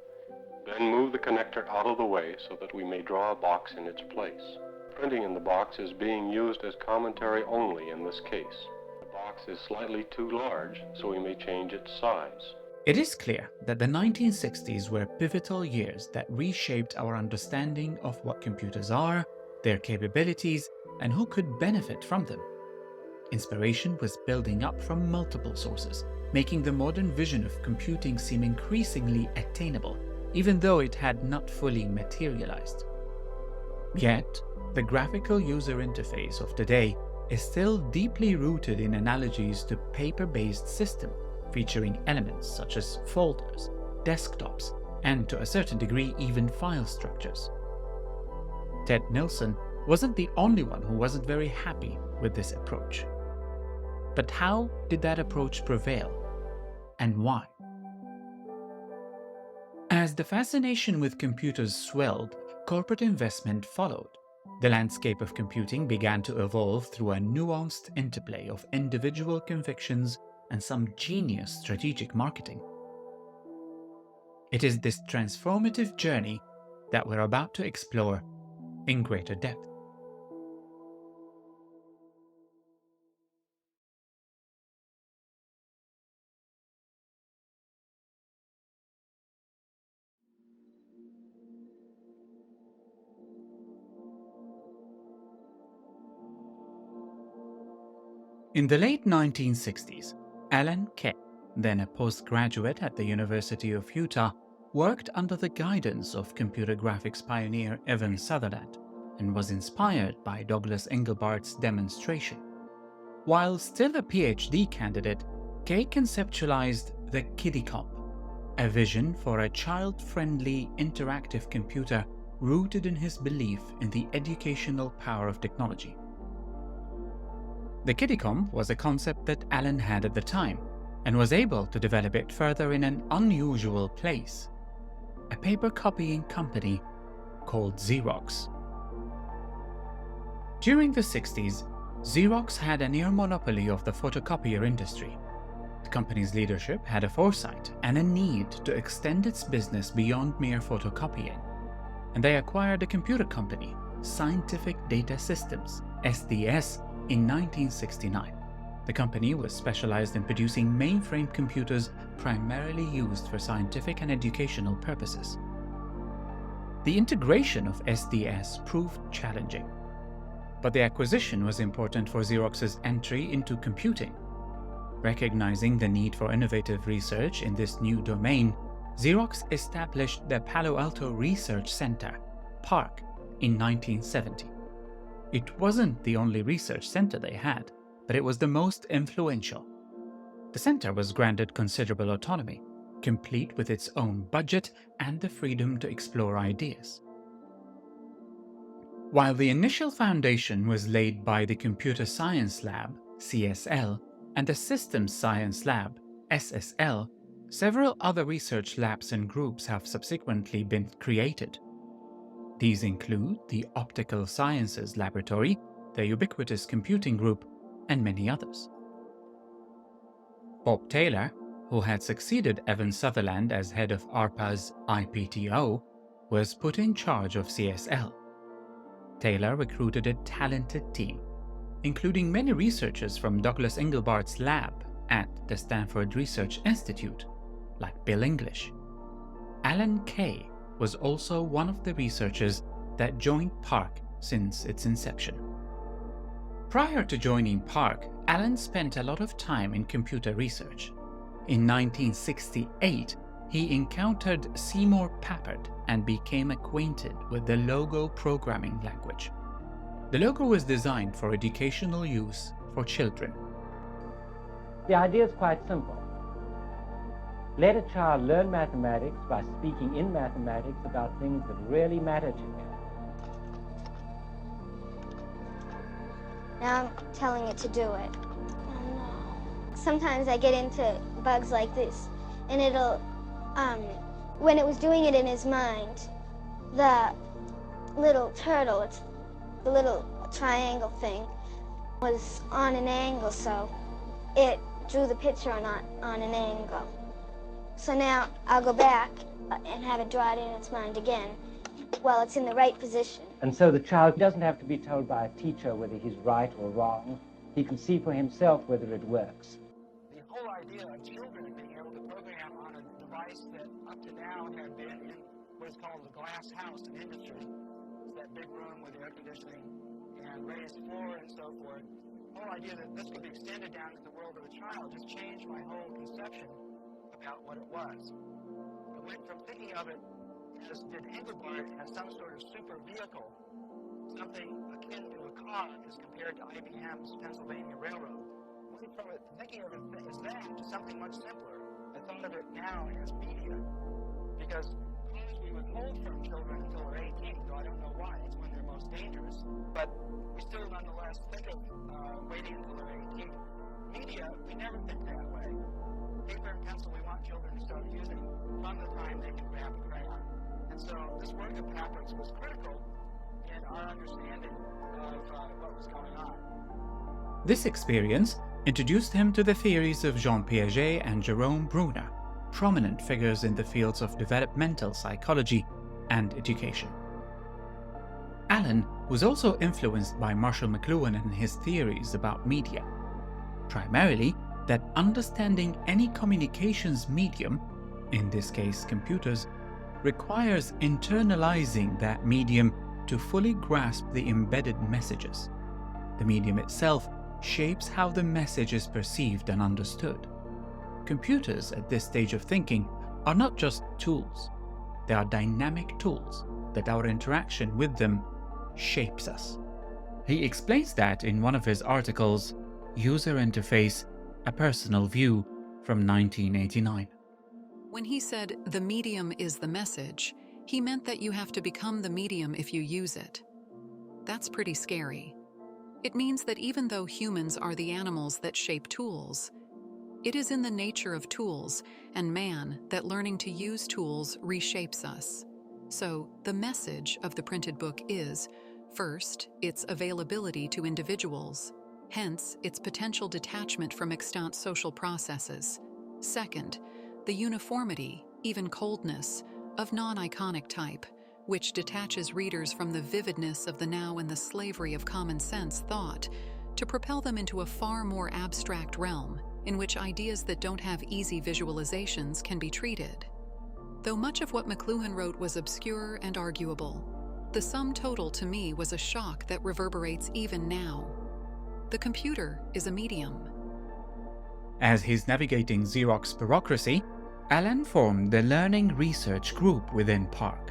then move the connector out of the way so that we may draw a box in its place. Printing in the box is being used as commentary only in this case. The box is slightly too large, so we may change its size. It is clear that the 1960s were pivotal years that reshaped our understanding of what computers are, their capabilities, and who could benefit from them. Inspiration was building up from multiple sources, making the modern vision of computing seem increasingly attainable, even though it had not fully materialized. Yet, the graphical user interface of today is still deeply rooted in analogies to paper-based systems, featuring elements such as folders, desktops, and to a certain degree even file structures. Ted Nelson wasn't the only one who wasn't very happy with this approach. But how did that approach prevail, and why? As the fascination with computers swelled, corporate investment followed. The landscape of computing began to evolve through a nuanced interplay of individual convictions and some genius strategic marketing. It is this transformative journey that we're about to explore in greater depth. In the late 1960s, Alan Kay, then a postgraduate at the University of Utah, worked under the guidance of computer graphics pioneer Evan Sutherland and was inspired by Douglas Engelbart's demonstration. While still a PhD candidate, Kay conceptualized the Kiddie-Comp, a vision for a child-friendly interactive computer rooted in his belief in the educational power of technology. The Kiddie-Comp was a concept that Alan had at the time and was able to develop it further in an unusual place, a paper copying company called Xerox. During the 60s, Xerox had a near monopoly of the photocopier industry. The company's leadership had a foresight and a need to extend its business beyond mere photocopying, and they acquired a computer company, Scientific Data Systems, SDS, in 1969. The company was specialized in producing mainframe computers primarily used for scientific and educational purposes. The integration of SDS proved challenging, but the acquisition was important for Xerox's entry into computing. Recognizing the need for innovative research in this new domain, Xerox established the Palo Alto Research Center, Parc, in 1970. It wasn't the only research center they had, but it was the most influential. The center was granted considerable autonomy, complete with its own budget and the freedom to explore ideas. While the initial foundation was laid by the Computer Science Lab, CSL, and the Systems Science Lab, SSL, several other research labs and groups have subsequently been created. These include the Optical Sciences Laboratory, the Ubiquitous Computing Group, and many others. Bob Taylor, who had succeeded Evan Sutherland as head of ARPA's IPTO, was put in charge of CSL. Taylor recruited a talented team, including many researchers from Douglas Engelbart's lab at the Stanford Research Institute, like Bill English. Alan Kay was also one of the researchers that joined Parc since its inception. Prior to joining Parc, Alan spent a lot of time in computer research. In 1968, he encountered Seymour Papert and became acquainted with the Logo programming language. The logo was designed for educational use for children. The idea is quite simple. Let a child learn mathematics by speaking in mathematics about things that really matter to him. Now I'm telling it to do it. Oh no. Sometimes I get into bugs like this, and it'll, when it was doing it in his mind, the little turtle, it's the little triangle thing, was on an angle, so it drew the picture on an angle. So now I'll go back and have it draw it in its mind again while it's in the right position. And so the child doesn't have to be told by a teacher whether he's right or wrong. He can see for himself whether it works. The whole idea of children being able to program on a device that up to now had been in what is called the glass house in industry, it's that big room with air conditioning and raised floor and so forth. The whole idea that this could be extended down to the world of a child just changed my whole conception about what it was. I went from thinking of it as did Engelbart as some sort of super vehicle, something akin to a car as compared to IBM's Pennsylvania Railroad. Went from it, thinking of it as that to something much simpler. I thought of it now as media, because cars we withhold from children until they're 18, though I don't know why, it's when they're most dangerous, but we still nonetheless think of waiting until they're 18. Media, we never think that way. Paper and pencil we want children to start using from the time they can grab a crayon. And so this work of Papert's was critical in our understanding of what was going on. This experience introduced him to the theories of Jean Piaget and Jerome Bruner, prominent figures in the fields of developmental psychology and education. Alan was also influenced by Marshall McLuhan and his theories about media, primarily that understanding any communications medium, in this case computers, requires internalizing that medium to fully grasp the embedded messages. The medium itself shapes how the message is perceived and understood. Computers at this stage of thinking are not just tools, they are dynamic tools that our interaction with them shapes us. He explains that in one of his articles, User Interface, A Personal View, from 1989. When he said, "The medium is the message," he meant that you have to become the medium if you use it. That's pretty scary. It means that even though humans are the animals that shape tools, it is in the nature of tools and man that learning to use tools reshapes us. So, the message of the printed book is, first, its availability to individuals, hence its potential detachment from extant social processes. Second, the uniformity, even coldness, of non-iconic type, which detaches readers from the vividness of the now and the slavery of common sense thought, to propel them into a far more abstract realm, in which ideas that don't have easy visualizations can be treated. Though much of what McLuhan wrote was obscure and arguable, the sum total to me was a shock that reverberates even now. The computer is a medium. As he's navigating Xerox bureaucracy, Alan formed the Learning Research Group within Parc,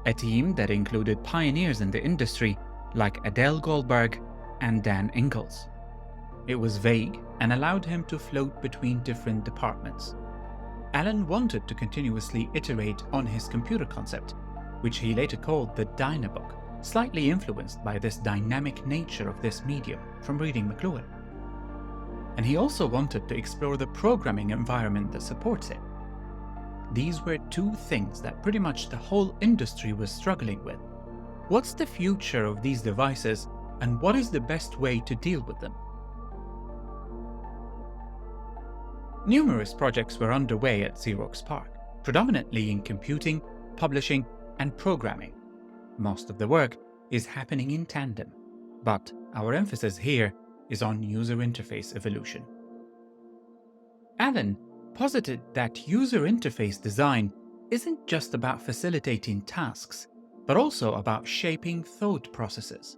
a team that included pioneers in the industry like Adele Goldberg and Dan Ingalls. It was vague and allowed him to float between different departments. Alan wanted to continuously iterate on his computer concept, which he later called the Dynabook, slightly influenced by this dynamic nature of this medium from reading McLuhan. And he also wanted to explore the programming environment that supports it. These were two things that pretty much the whole industry was struggling with. What's the future of these devices, and what is the best way to deal with them? Numerous projects were underway at Xerox PARC, predominantly in computing, publishing, and programming. Most of the work is happening in tandem, but our emphasis here is on user interface evolution. Alan posited that user interface design isn't just about facilitating tasks, but also about shaping thought processes.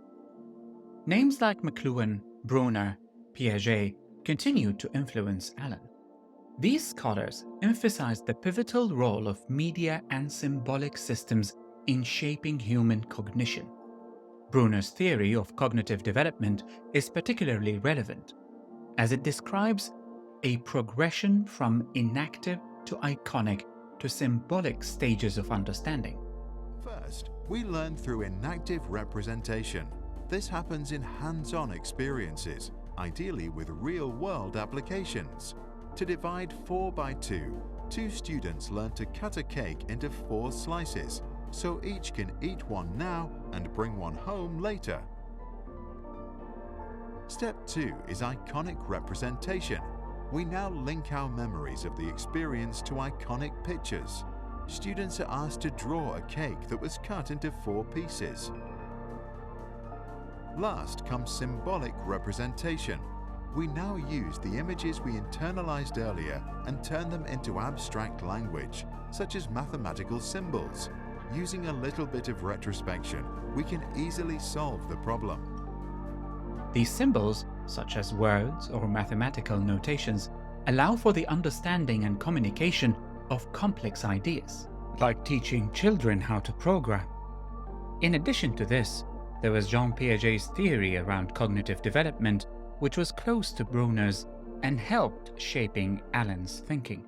Names like McLuhan, Brunner, Piaget continued to influence Allen. These scholars emphasized the pivotal role of media and symbolic systems in shaping human cognition. Brunner's theory of cognitive development is particularly relevant, as it describes a progression from inactive to iconic to symbolic stages of understanding. First, we learn through inactive representation. This happens in hands-on experiences, ideally with real-world applications. To divide 4 by 2, 2 students learn to cut a cake into 4 slices, so each can eat one now and bring one home later. Step 2 is iconic representation. We now link our memories of the experience to iconic pictures. Students are asked to draw a cake that was cut into 4 pieces. Last comes symbolic representation. We now use the images we internalized earlier and turn them into abstract language, such as mathematical symbols. Using a little bit of retrospection, we can easily solve the problem. These symbols, such as words or mathematical notations, allow for the understanding and communication of complex ideas, like teaching children how to program. In addition to this, there was Jean Piaget's theory around cognitive development, which was close to Brunner's and helped shaping Allen's thinking.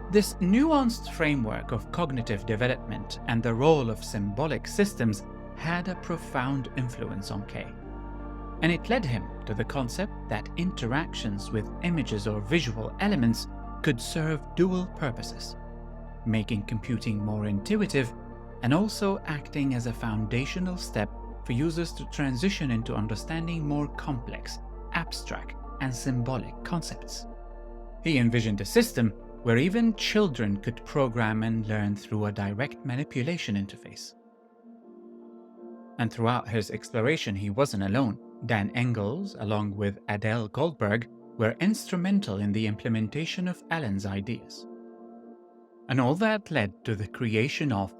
This nuanced framework of cognitive development and the role of symbolic systems had a profound influence on Kay, and it led him to the concept that interactions with images or visual elements could serve dual purposes, making computing more intuitive and also acting as a foundational step for users to transition into understanding more complex, abstract, and symbolic concepts. He envisioned a system where even children could program and learn through a direct manipulation interface. And throughout his exploration, he wasn't alone. Dan Engels, along with Adele Goldberg, were instrumental in the implementation of Allen's ideas. And all that led to the creation of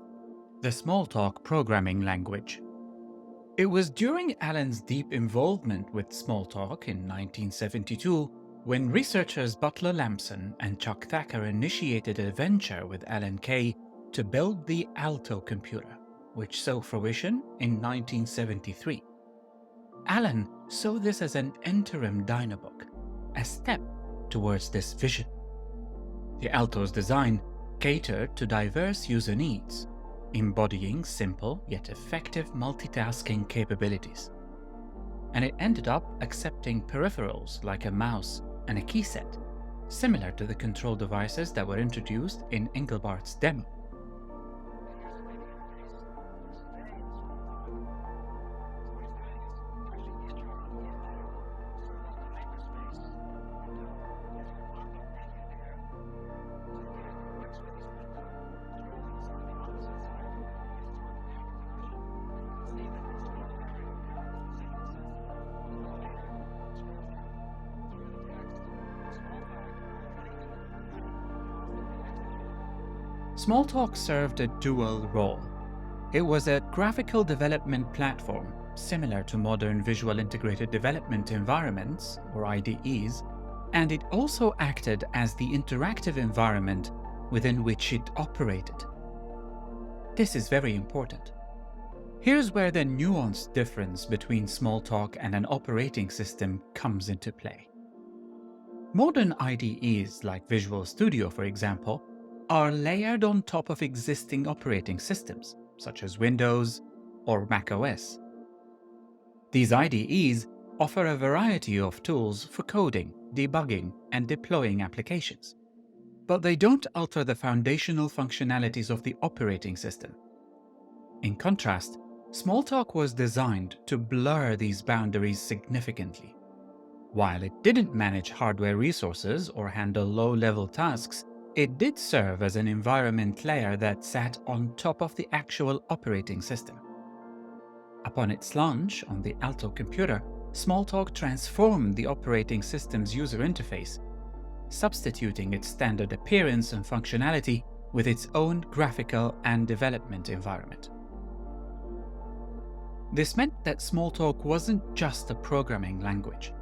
the Smalltalk programming language. It was during Allen's deep involvement with Smalltalk in 1972 when researchers Butler Lamson and Chuck Thacker initiated a venture with Alan Kay to build the Alto computer, which saw fruition in 1973. Allen saw this as an interim Dynabook, a step towards this vision. The Alto's design catered to diverse user needs, embodying simple yet effective multitasking capabilities. And it ended up accepting peripherals like a mouse and a key set, similar to the control devices that were introduced in Engelbart's demo. Smalltalk served a dual role. It was a graphical development platform similar to modern visual integrated development environments, or IDEs, and it also acted as the interactive environment within which it operated. This is very important. Here's where the nuanced difference between Smalltalk and an operating system comes into play. Modern IDEs, like Visual Studio for example, are layered on top of existing operating systems, such as Windows or macOS. These IDEs offer a variety of tools for coding, debugging, and deploying applications. But they don't alter the foundational functionalities of the operating system. In contrast, Smalltalk was designed to blur these boundaries significantly. While it didn't manage hardware resources or handle low-level tasks, it did serve as an environment layer that sat on top of the actual operating system. Upon its launch on the Alto computer, Smalltalk transformed the operating system's user interface, substituting its standard appearance and functionality with its own graphical and development environment. This meant that Smalltalk wasn't just a programming language.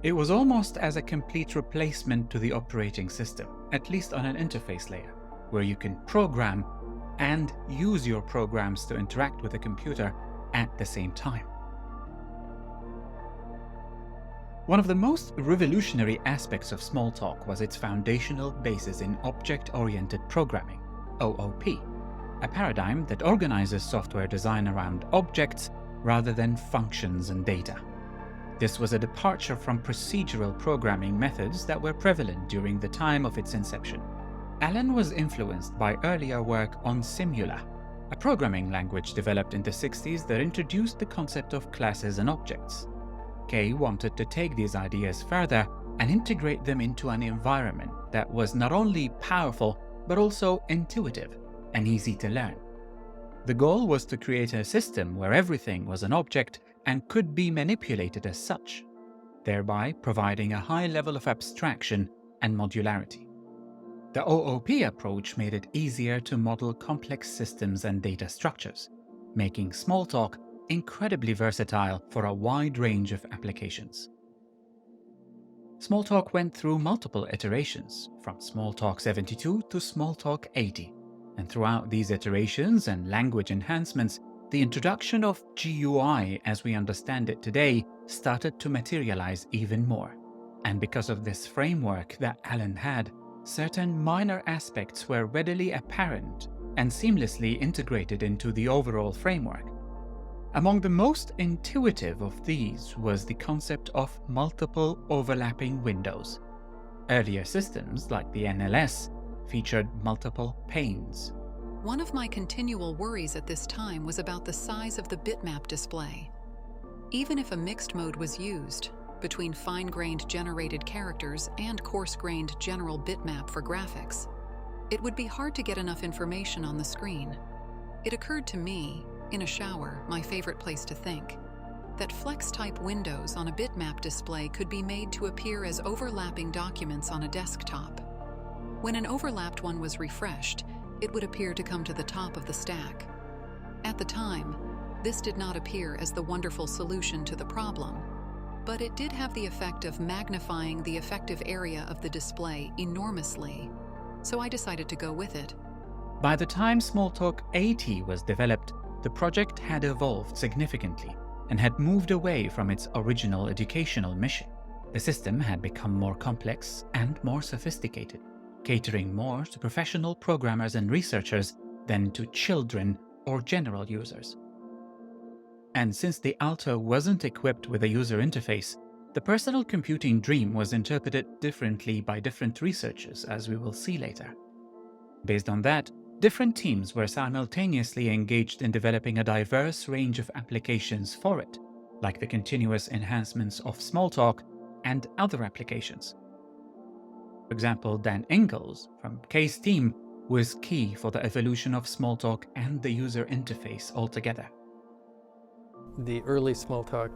It was almost as a complete replacement to the operating system, at least on an interface layer, where you can program and use your programs to interact with the computer at the same time. One of the most revolutionary aspects of Smalltalk was its foundational basis in object-oriented programming, OOP, a paradigm that organizes software design around objects rather than functions and data. This was a departure from procedural programming methods that were prevalent during the time of its inception. Alan was influenced by earlier work on Simula, a programming language developed in the 60s that introduced the concept of classes and objects. Kay wanted to take these ideas further and integrate them into an environment that was not only powerful, but also intuitive and easy to learn. The goal was to create a system where everything was an object and could be manipulated as such, thereby providing a high level of abstraction and modularity. The OOP approach made it easier to model complex systems and data structures, making Smalltalk incredibly versatile for a wide range of applications. Smalltalk went through multiple iterations, from Smalltalk 72 to Smalltalk 80, and throughout these iterations and language enhancements, the introduction of GUI as we understand it today started to materialize even more. And because of this framework that Alan had, certain minor aspects were readily apparent and seamlessly integrated into the overall framework. Among the most intuitive of these was the concept of multiple overlapping windows. Earlier systems, like the NLS, featured multiple panes. One of my continual worries at this time was about the size of the bitmap display. Even if a mixed mode was used, between fine-grained generated characters and coarse-grained general bitmap for graphics, it would be hard to get enough information on the screen. It occurred to me, in a shower, my favorite place to think, that flex-type windows on a bitmap display could be made to appear as overlapping documents on a desktop. When an overlapped one was refreshed, it would appear to come to the top of the stack. At the time, this did not appear as the wonderful solution to the problem, but it did have the effect of magnifying the effective area of the display enormously, so I decided to go with it. By the time Smalltalk 80 was developed, the project had evolved significantly and had moved away from its original educational mission. The system had become more complex and more sophisticated, catering more to professional programmers and researchers than to children or general users. And since the Alto wasn't equipped with a user interface, the personal computing dream was interpreted differently by different researchers, as we will see later. Based on that, different teams were simultaneously engaged in developing a diverse range of applications for it, like the continuous enhancements of Smalltalk and other applications. For example, Dan Ingalls from Kay's team was key for the evolution of Smalltalk and the user interface altogether. The early Smalltalk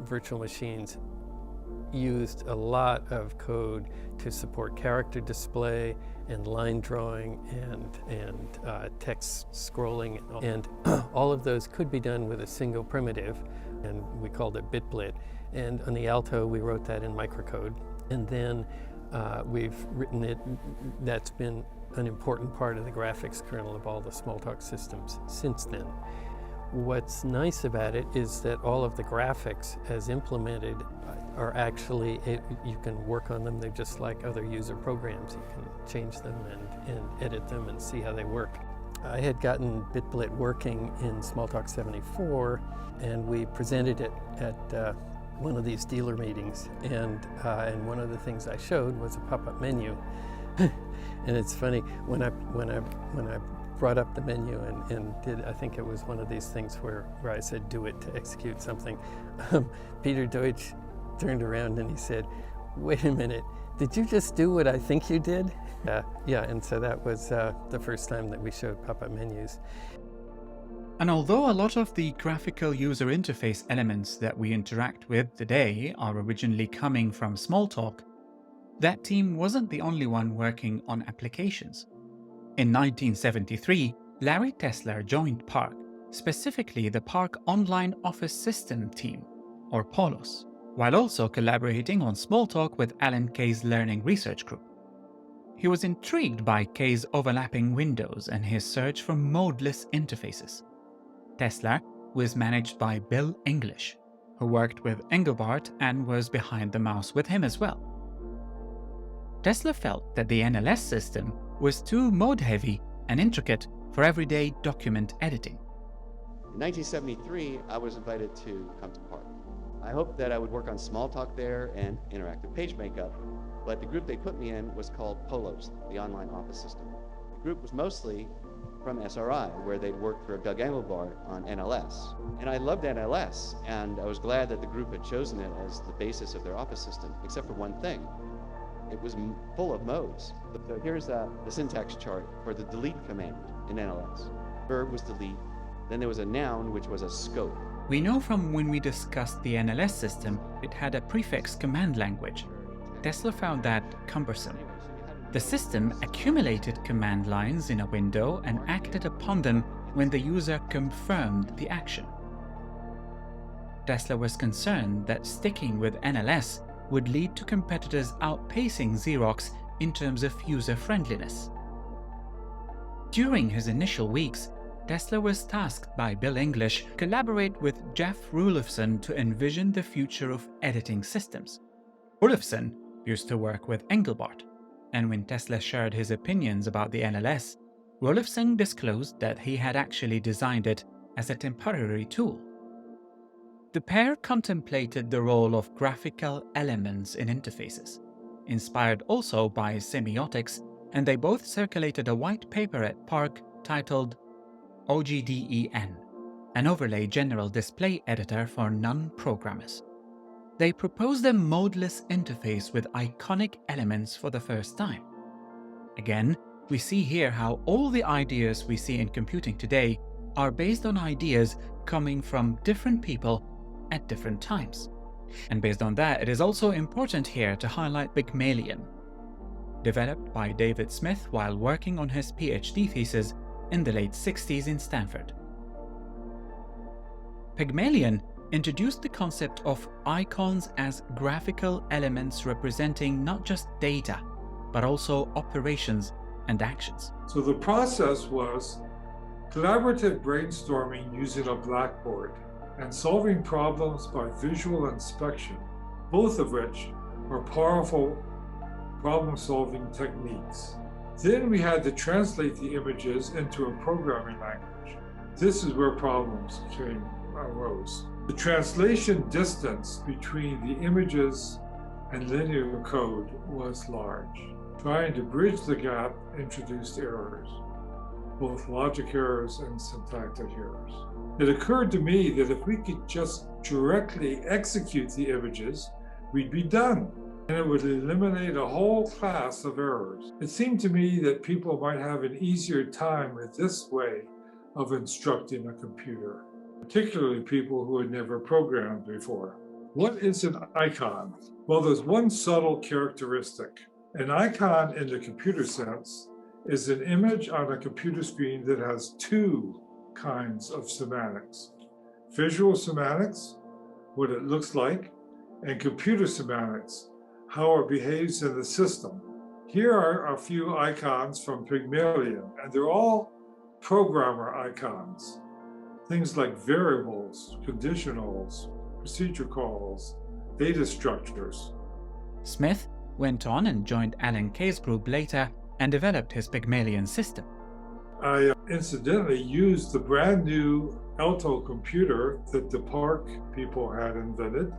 virtual machines used a lot of code to support character display and line drawing and text scrolling, and all of those could be done with a single primitive, and we called it bitblit. And on the Alto, we wrote that in microcode, and then we've written it. That's been an important part of the graphics kernel of all the Smalltalk systems since then. What's nice about it is that all of the graphics as implemented are actually, you can work on them. They're just like other user programs. You can change them and edit them and see how they work. I had gotten bitblit working in Smalltalk 74, and we presented it at one of these dealer meetings, and one of the things I showed was a pop-up menu. And it's funny, when I brought up the menu and did, I think it was one of these things where I said do it to execute something, Peter Deutsch turned around and he said, "Wait a minute, did you just do what I think you did?" Yeah, and so that was the first time that we showed pop-up menus. And although a lot of the graphical user interface elements that we interact with today are originally coming from Smalltalk, that team wasn't the only one working on applications. In 1973, Larry Tesler joined Parc, specifically the Parc Online Office System team, or POLOS, while also collaborating on Smalltalk with Alan Kay's Learning Research Group. He was intrigued by Kay's overlapping windows and his search for modeless interfaces. Tesler was managed by Bill English, who worked with Engelbart and was behind the mouse with him as well. Tesler felt that the NLS system was too mode-heavy and intricate for everyday document editing. In 1973, I was invited to come to Parc. I hoped that I would work on Smalltalk there and interactive page makeup, but the group they put me in was called POLOS, the Online Office System. The group was mostly from SRI, where they'd worked for Doug Engelbart on NLS. And I loved NLS, and I was glad that the group had chosen it as the basis of their office system, except for one thing. It was full of modes. So here's the syntax chart for the delete command in NLS. Verb was delete, then there was a noun, which was a scope. We know from when we discussed the NLS system, it had a prefix command language. Tesler found that cumbersome. The system accumulated command lines in a window and acted upon them when the user confirmed the action. Tesler was concerned that sticking with NLS would lead to competitors outpacing Xerox in terms of user-friendliness. During his initial weeks, Tesler was tasked by Bill English to collaborate with Jeff Rulofson to envision the future of editing systems. Rulofson used to work with Engelbart, and when Tesler shared his opinions about the NLS, Rulofson disclosed that he had actually designed it as a temporary tool. The pair contemplated the role of graphical elements in interfaces, inspired also by semiotics, and they both circulated a white paper at Parc titled OGDEN, an overlay general display editor for non-programmers. They proposed a modeless interface with iconic elements for the first time. Again, we see here how all the ideas we see in computing today are based on ideas coming from different people at different times. And based on that, it is also important here to highlight Pygmalion, developed by David Smith while working on his PhD thesis in the late 60s in Stanford. Pygmalion introduced the concept of icons as graphical elements representing not just data, but also operations and actions. So the process was collaborative brainstorming using a blackboard and solving problems by visual inspection, both of which are powerful problem-solving techniques. Then we had to translate the images into a programming language. This is where problems arose. The translation distance between the images and linear code was large. Trying to bridge the gap introduced errors, both logic errors and syntactic errors. It occurred to me that if we could just directly execute the images, we'd be done, and it would eliminate a whole class of errors. It seemed to me that people might have an easier time with this way of instructing a computer, particularly people who had never programmed before. What is an icon? Well, there's one subtle characteristic. An icon in the computer sense is an image on a computer screen that has two kinds of semantics. Visual semantics, what it looks like, and computer semantics, how it behaves in the system. Here are a few icons from Pygmalion, and they're all programmer icons. Things like variables, conditionals, procedure calls, data structures. Smith went on and joined Alan Kay's group later and developed his Pygmalion system. I incidentally used the brand new Alto computer that the Parc people had invented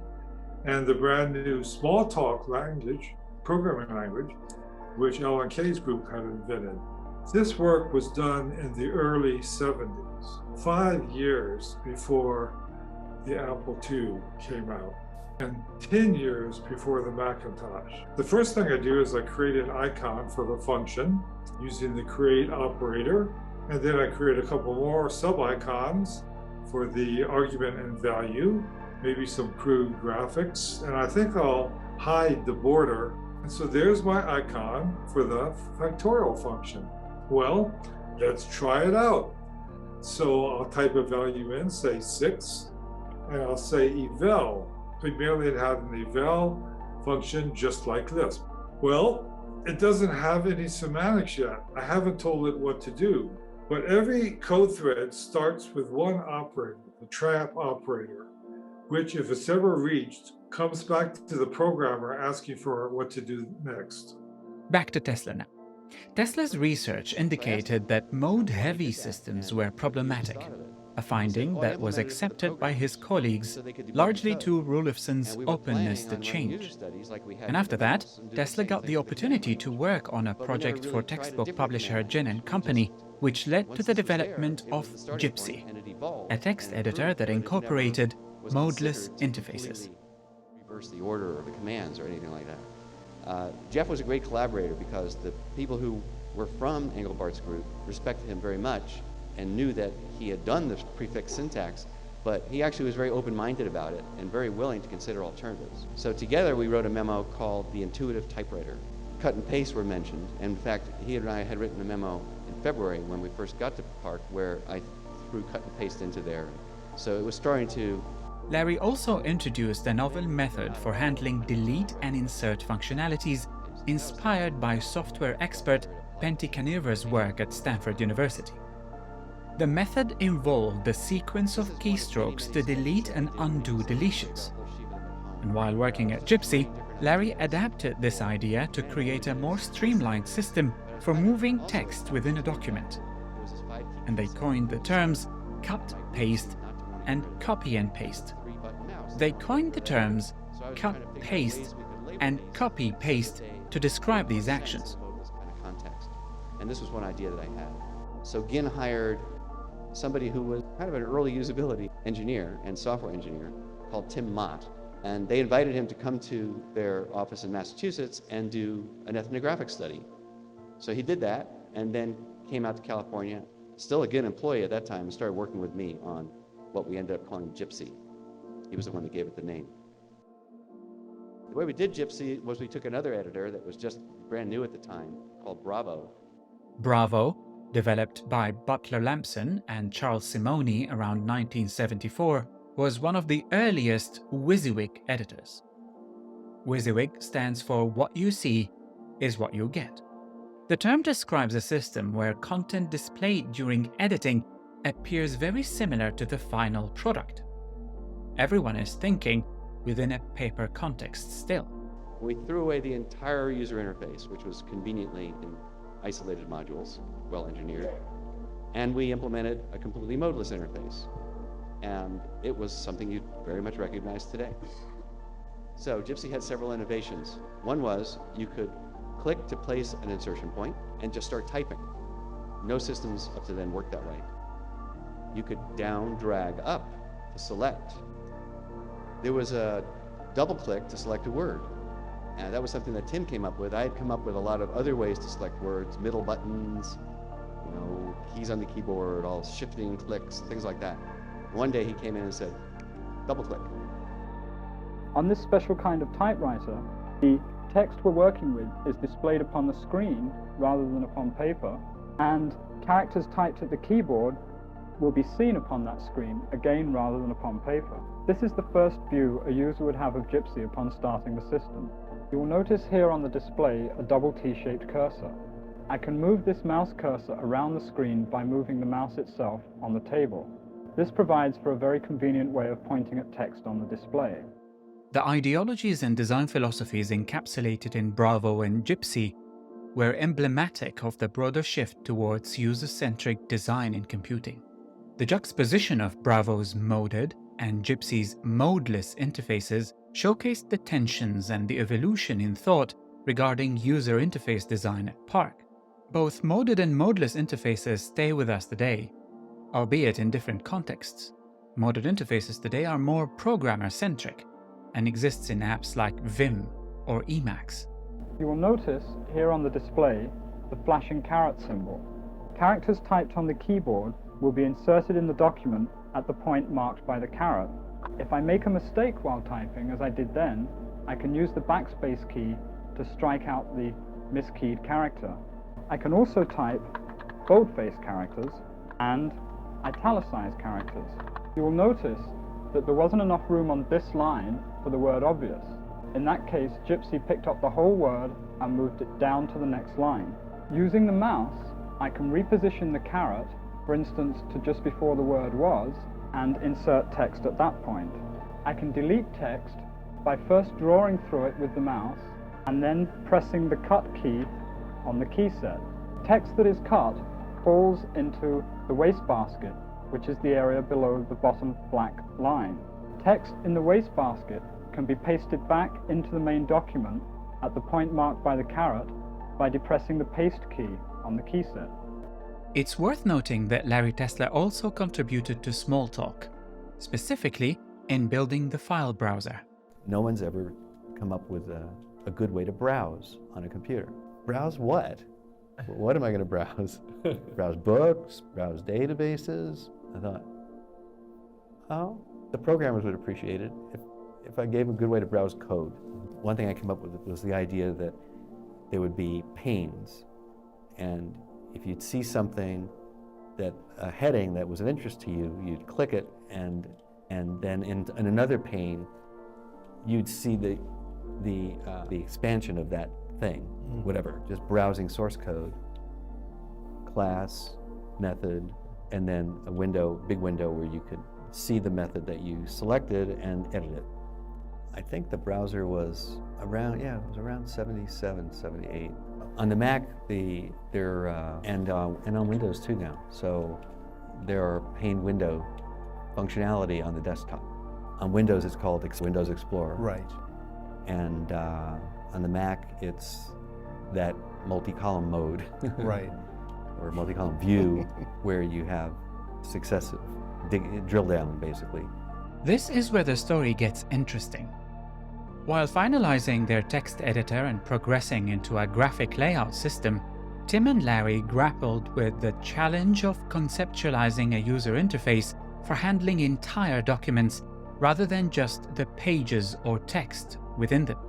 and the brand new Smalltalk language, programming language, which Alan Kay's group had invented. This work was done in the early 70s, 5 years before the Apple II came out, and 10 years before the Macintosh. The first thing I do is I create an icon for the function using the create operator, and then I create a couple more sub-icons for the argument and value, maybe some crude graphics, and I think I'll hide the border. And so there's my icon for the factorial function. Well, let's try it out. So I'll type a value in, say 6, and I'll say eval. Pygmalion had an eval function just like this. Well, it doesn't have any semantics yet. I haven't told it what to do. But every code thread starts with one operator, the trap operator, which, if it's ever reached, comes back to the programmer asking for what to do next. Back to Tesler now. Tesler's research indicated that mode-heavy systems were problematic, a finding that was accepted by his colleagues, largely to Rulofson's openness to change. And after that, Tesler got the opportunity to work on a project for textbook publisher Ginn & Company, which led to the development of GYPSY, a text editor that incorporated modeless interfaces. Reverse the order of the commands or anything like that. Jeff was a great collaborator because the people who were from Engelbart's group respected him very much and knew that he had done the prefix syntax, but he actually was very open-minded about it and very willing to consider alternatives. So together we wrote a memo called the Intuitive Typewriter. Cut and paste were mentioned, and in fact he and I had written a memo in February when we first got to Parc where I threw cut and paste into there. So it was starting to... Larry also introduced a novel method for handling delete and insert functionalities inspired by software expert Pentti Caneva's work at Stanford University. The method involved the sequence of keystrokes to delete and undo deletions. And while working at GYPSY, Larry adapted this idea to create a more streamlined system for moving text within a document. And they coined the terms cut, paste, and copy and paste. They coined the terms cut, paste, and copy, paste to describe these actions. And this was one idea that I had. So Ginn hired somebody who was kind of an early usability engineer and software engineer called Tim Mott. And they invited him to come to their office in Massachusetts and do an ethnographic study. So he did that and then came out to California, still a Ginn employee at that time, and started working with me on what we ended up calling GYPSY. He was the one that gave it the name. The way we did GYPSY was we took another editor that was just brand new at the time called Bravo. Bravo, developed by Butler Lampson and Charles Simoni around 1974, was one of the earliest WYSIWYG editors. WYSIWYG stands for What You See is What You Get. The term describes a system where content displayed during editing appears very similar to the final product. Everyone is thinking within a paper context still. We threw away the entire user interface, which was conveniently in isolated modules, well engineered, and we implemented a completely modeless interface. And it was something you'd very much recognize today. So GYPSY had several innovations. One was you could click to place an insertion point and just start typing. No systems up to then worked that way. You could down, drag up to select. There was a double click to select a word. And that was something that Tim came up with. I had come up with a lot of other ways to select words, middle buttons, keys on the keyboard, all shifting clicks, things like that. One day he came in and said, double click. On this special kind of typewriter, the text we're working with is displayed upon the screen rather than upon paper, and characters typed at the keyboard will be seen upon that screen, again rather than upon paper. This is the first view a user would have of GYPSY upon starting the system. You will notice here on the display a double T-shaped cursor. I can move this mouse cursor around the screen by moving the mouse itself on the table. This provides for a very convenient way of pointing at text on the display. The ideologies and design philosophies encapsulated in Bravo and GYPSY were emblematic of the broader shift towards user-centric design in computing. The juxtaposition of Bravo's moded and GYPSY's modeless interfaces showcased the tensions and the evolution in thought regarding user interface design at Parc. Both moded and modeless interfaces stay with us today, albeit in different contexts. Moded interfaces today are more programmer-centric and exists in apps like Vim or Emacs. You will notice here on the display the flashing caret symbol. Characters typed on the keyboard will be inserted in the document at the point marked by the caret. If I make a mistake while typing, as I did then, I can use the backspace key to strike out the miskeyed character. I can also type boldface characters and italicized characters. You will notice that there wasn't enough room on this line for the word obvious. In that case, GYPSY picked up the whole word and moved it down to the next line. Using the mouse, I can reposition the caret, for instance, to just before the word was, and insert text at that point. I can delete text by first drawing through it with the mouse and then pressing the cut key on the key set. Text that is cut falls into the wastebasket, which is the area below the bottom black line. Text in the wastebasket can be pasted back into the main document at the point marked by the caret by depressing the paste key on the key set. It's worth noting that Larry Tesler also contributed to Smalltalk, specifically in building the file browser. No one's ever come up with a good way to browse on a computer. Browse what? What am I going to browse? Browse books, browse databases? I thought, oh, the programmers would appreciate it if I gave a good way to browse code. One thing I came up with was the idea that there would be panes, and if you'd see something, a heading that was of interest to you, you'd click it, and then in another pane, you'd see the expansion of that thing, whatever, just browsing source code, class, method, and then a window, big window where you could see the method that you selected and edit it. I think the browser was around, it was around 77, 78. On the Mac, and on Windows too now. So there are pane window functionality on the desktop. On Windows, it's called Windows Explorer. Right. And on the Mac, it's that multi-column mode. Right. Or multi-column view where you have successive drill down, basically. This is where the story gets interesting. While finalizing their text editor and progressing into a graphic layout system, Tim and Larry grappled with the challenge of conceptualizing a user interface for handling entire documents rather than just the pages or text within them.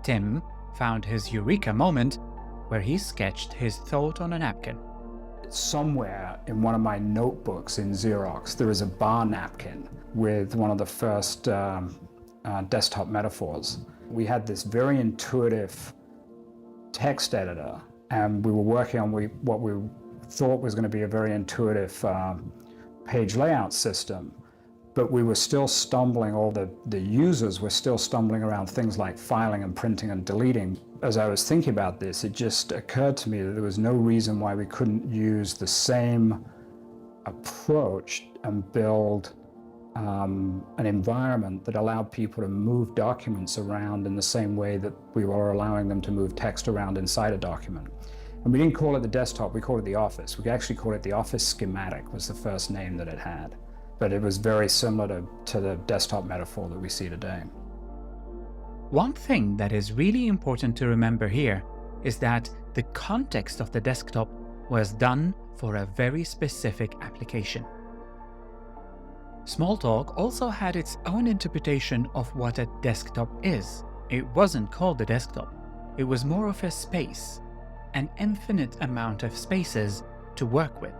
Tim found his eureka moment where he sketched his thought on a napkin. Somewhere in one of my notebooks in Xerox, there is a bar napkin with one of the first desktop metaphors. We had this very intuitive text editor, and we were working on what we thought was going to be a very intuitive page layout system. But we were still stumbling, all the users were still stumbling around things like filing and printing and deleting. As I was thinking about this, it just occurred to me that there was no reason why we couldn't use the same approach and build an environment that allowed people to move documents around in the same way that we were allowing them to move text around inside a document. And we didn't call it the desktop, we called it the office. We actually called it the office schematic, was the first name that it had. But it was very similar to the desktop metaphor that we see today. One thing that is really important to remember here is that the context of the desktop was done for a very specific application. Smalltalk also had its own interpretation of what a desktop is. It wasn't called a desktop. It was more of a space, an infinite amount of spaces to work with.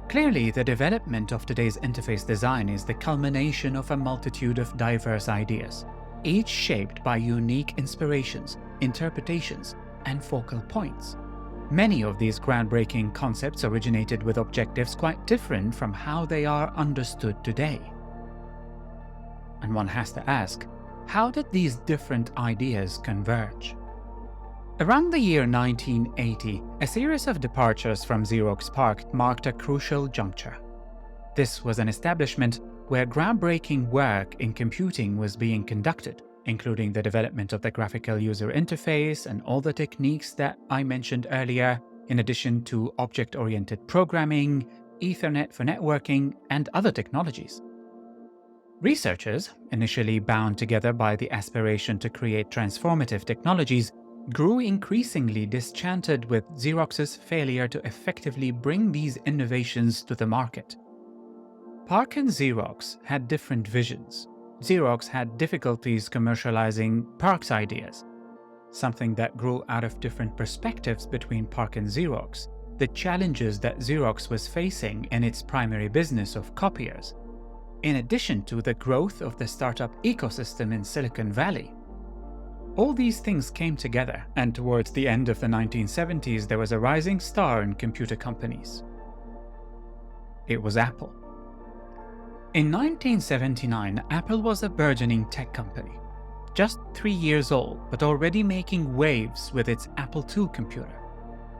Clearly, the development of today's interface design is the culmination of a multitude of diverse ideas, each shaped by unique inspirations, interpretations, and focal points. Many of these groundbreaking concepts originated with objectives quite different from how they are understood today. And one has to ask, how did these different ideas converge? Around the year 1980, a series of departures from Xerox PARC marked a crucial juncture. This was an establishment where groundbreaking work in computing was being conducted, including the development of the graphical user interface and all the techniques that I mentioned earlier, in addition to object-oriented programming, Ethernet for networking, and other technologies. Researchers, initially bound together by the aspiration to create transformative technologies, grew increasingly disenchanted with Xerox's failure to effectively bring these innovations to the market. Parc and Xerox had different visions. Xerox had difficulties commercializing Parc's ideas, something that grew out of different perspectives between Parc and Xerox, the challenges that Xerox was facing in its primary business of copiers, in addition to the growth of the startup ecosystem in Silicon Valley. All these things came together, and towards the end of the 1970s there was a rising star in computer companies. It was Apple. In 1979, Apple was a burgeoning tech company, just 3 years old, but already making waves with its Apple II computer.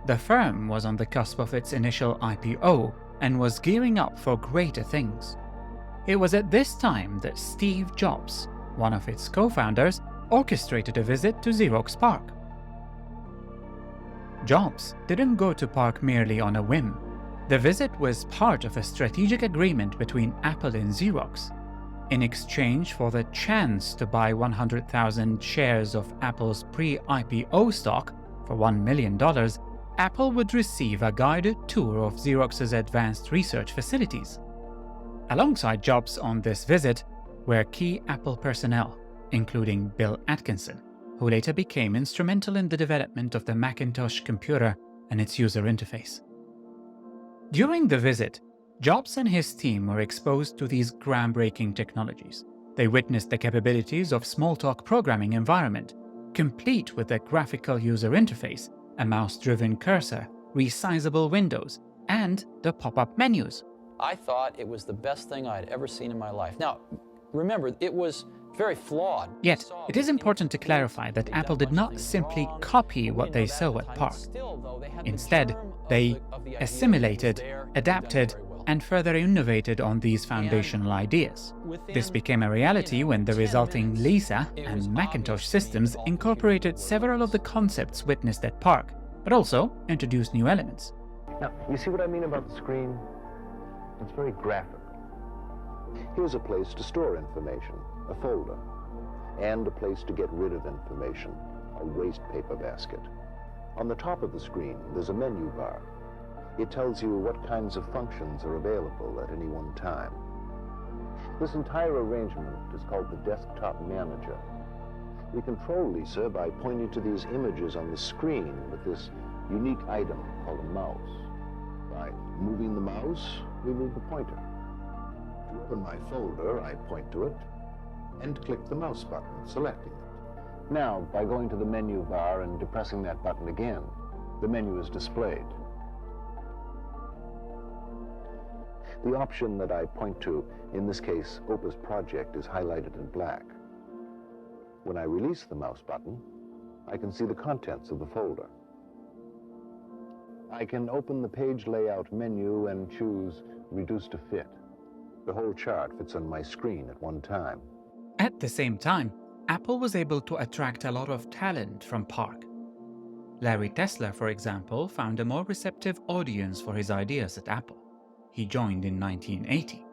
The firm was on the cusp of its initial IPO and was gearing up for greater things. It was at this time that Steve Jobs, one of its co-founders, orchestrated a visit to Xerox PARC. Jobs didn't go to PARC merely on a whim. The visit was part of a strategic agreement between Apple and Xerox. In exchange for the chance to buy 100,000 shares of Apple's pre-IPO stock for $1 million, Apple would receive a guided tour of Xerox's advanced research facilities. Alongside Jobs on this visit were key Apple personnel, including Bill Atkinson, who later became instrumental in the development of the Macintosh computer and its user interface. During the visit, Jobs and his team were exposed to these groundbreaking technologies. They witnessed the capabilities of Smalltalk programming environment, complete with a graphical user interface, a mouse-driven cursor, resizable windows, and the pop-up menus. I thought it was the best thing I had ever seen in my life. Now, remember, it was very flawed. Yet, it is important to clarify that Apple did not simply copy what they saw at PARC. Instead, they assimilated, adapted, and further innovated on these foundational ideas. This became a reality when the resulting Lisa and Macintosh systems incorporated several of the concepts witnessed at PARC, but also introduced new elements. Now, you see what I mean about the screen? It's very graphic. Here's a place to store information, a folder, and a place to get rid of information, a waste paper basket. On the top of the screen, there's a menu bar. It tells you what kinds of functions are available at any one time. This entire arrangement is called the desktop manager. We control Lisa by pointing to these images on the screen with this unique item called a mouse. By moving the mouse, we move the pointer. To open my folder, I point to it and click the mouse button, selecting it. Now, by going to the menu bar and depressing that button again, the menu is displayed. The option that I point to, in this case, Opus Project, is highlighted in black. When I release the mouse button, I can see the contents of the folder. I can open the page layout menu and choose Reduce to Fit. The whole chart fits on my screen at one time. At the same time, Apple was able to attract a lot of talent from PARC. Larry Tesler, for example, found a more receptive audience for his ideas at Apple. He joined in 1980.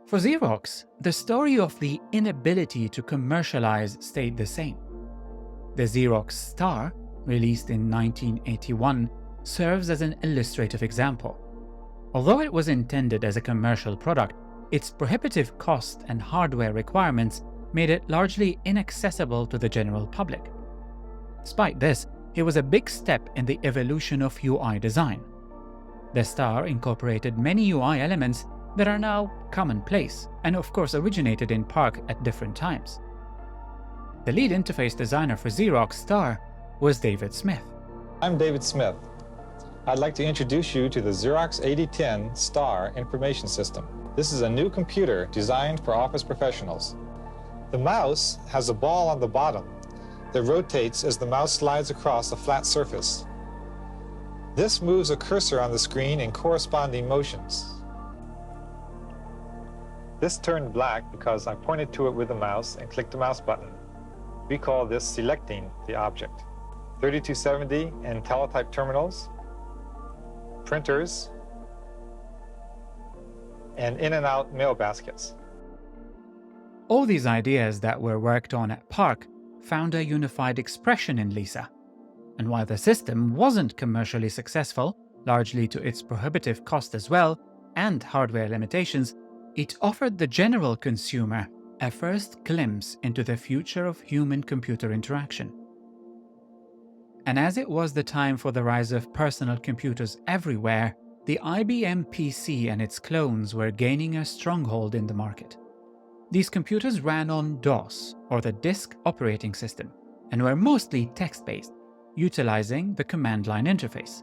For Xerox, the story of the inability to commercialize stayed the same. The Xerox Star, released in 1981, serves as an illustrative example. Although it was intended as a commercial product, its prohibitive cost and hardware requirements made it largely inaccessible to the general public. Despite this, it was a big step in the evolution of UI design. The Star incorporated many UI elements that are now commonplace, and of course originated in Parc at different times. The lead interface designer for Xerox Star was David Smith. I'm David Smith. I'd like to introduce you to the Xerox 8010 Star information system. This is a new computer designed for office professionals. The mouse has a ball on the bottom that rotates as the mouse slides across a flat surface. This moves a cursor on the screen in corresponding motions. This turned black because I pointed to it with the mouse and clicked the mouse button. We call this selecting the object. 3270 and teletype terminals, printers, and in and out mail baskets. All these ideas that were worked on at Parc found a unified expression in Lisa. And while the system wasn't commercially successful, largely to its prohibitive cost as well, and hardware limitations, it offered the general consumer a first glimpse into the future of human-computer interaction. And as it was the time for the rise of personal computers everywhere, the IBM PC and its clones were gaining a stronghold in the market. These computers ran on DOS, or the Disk Operating System, and were mostly text-based, utilizing the command line interface.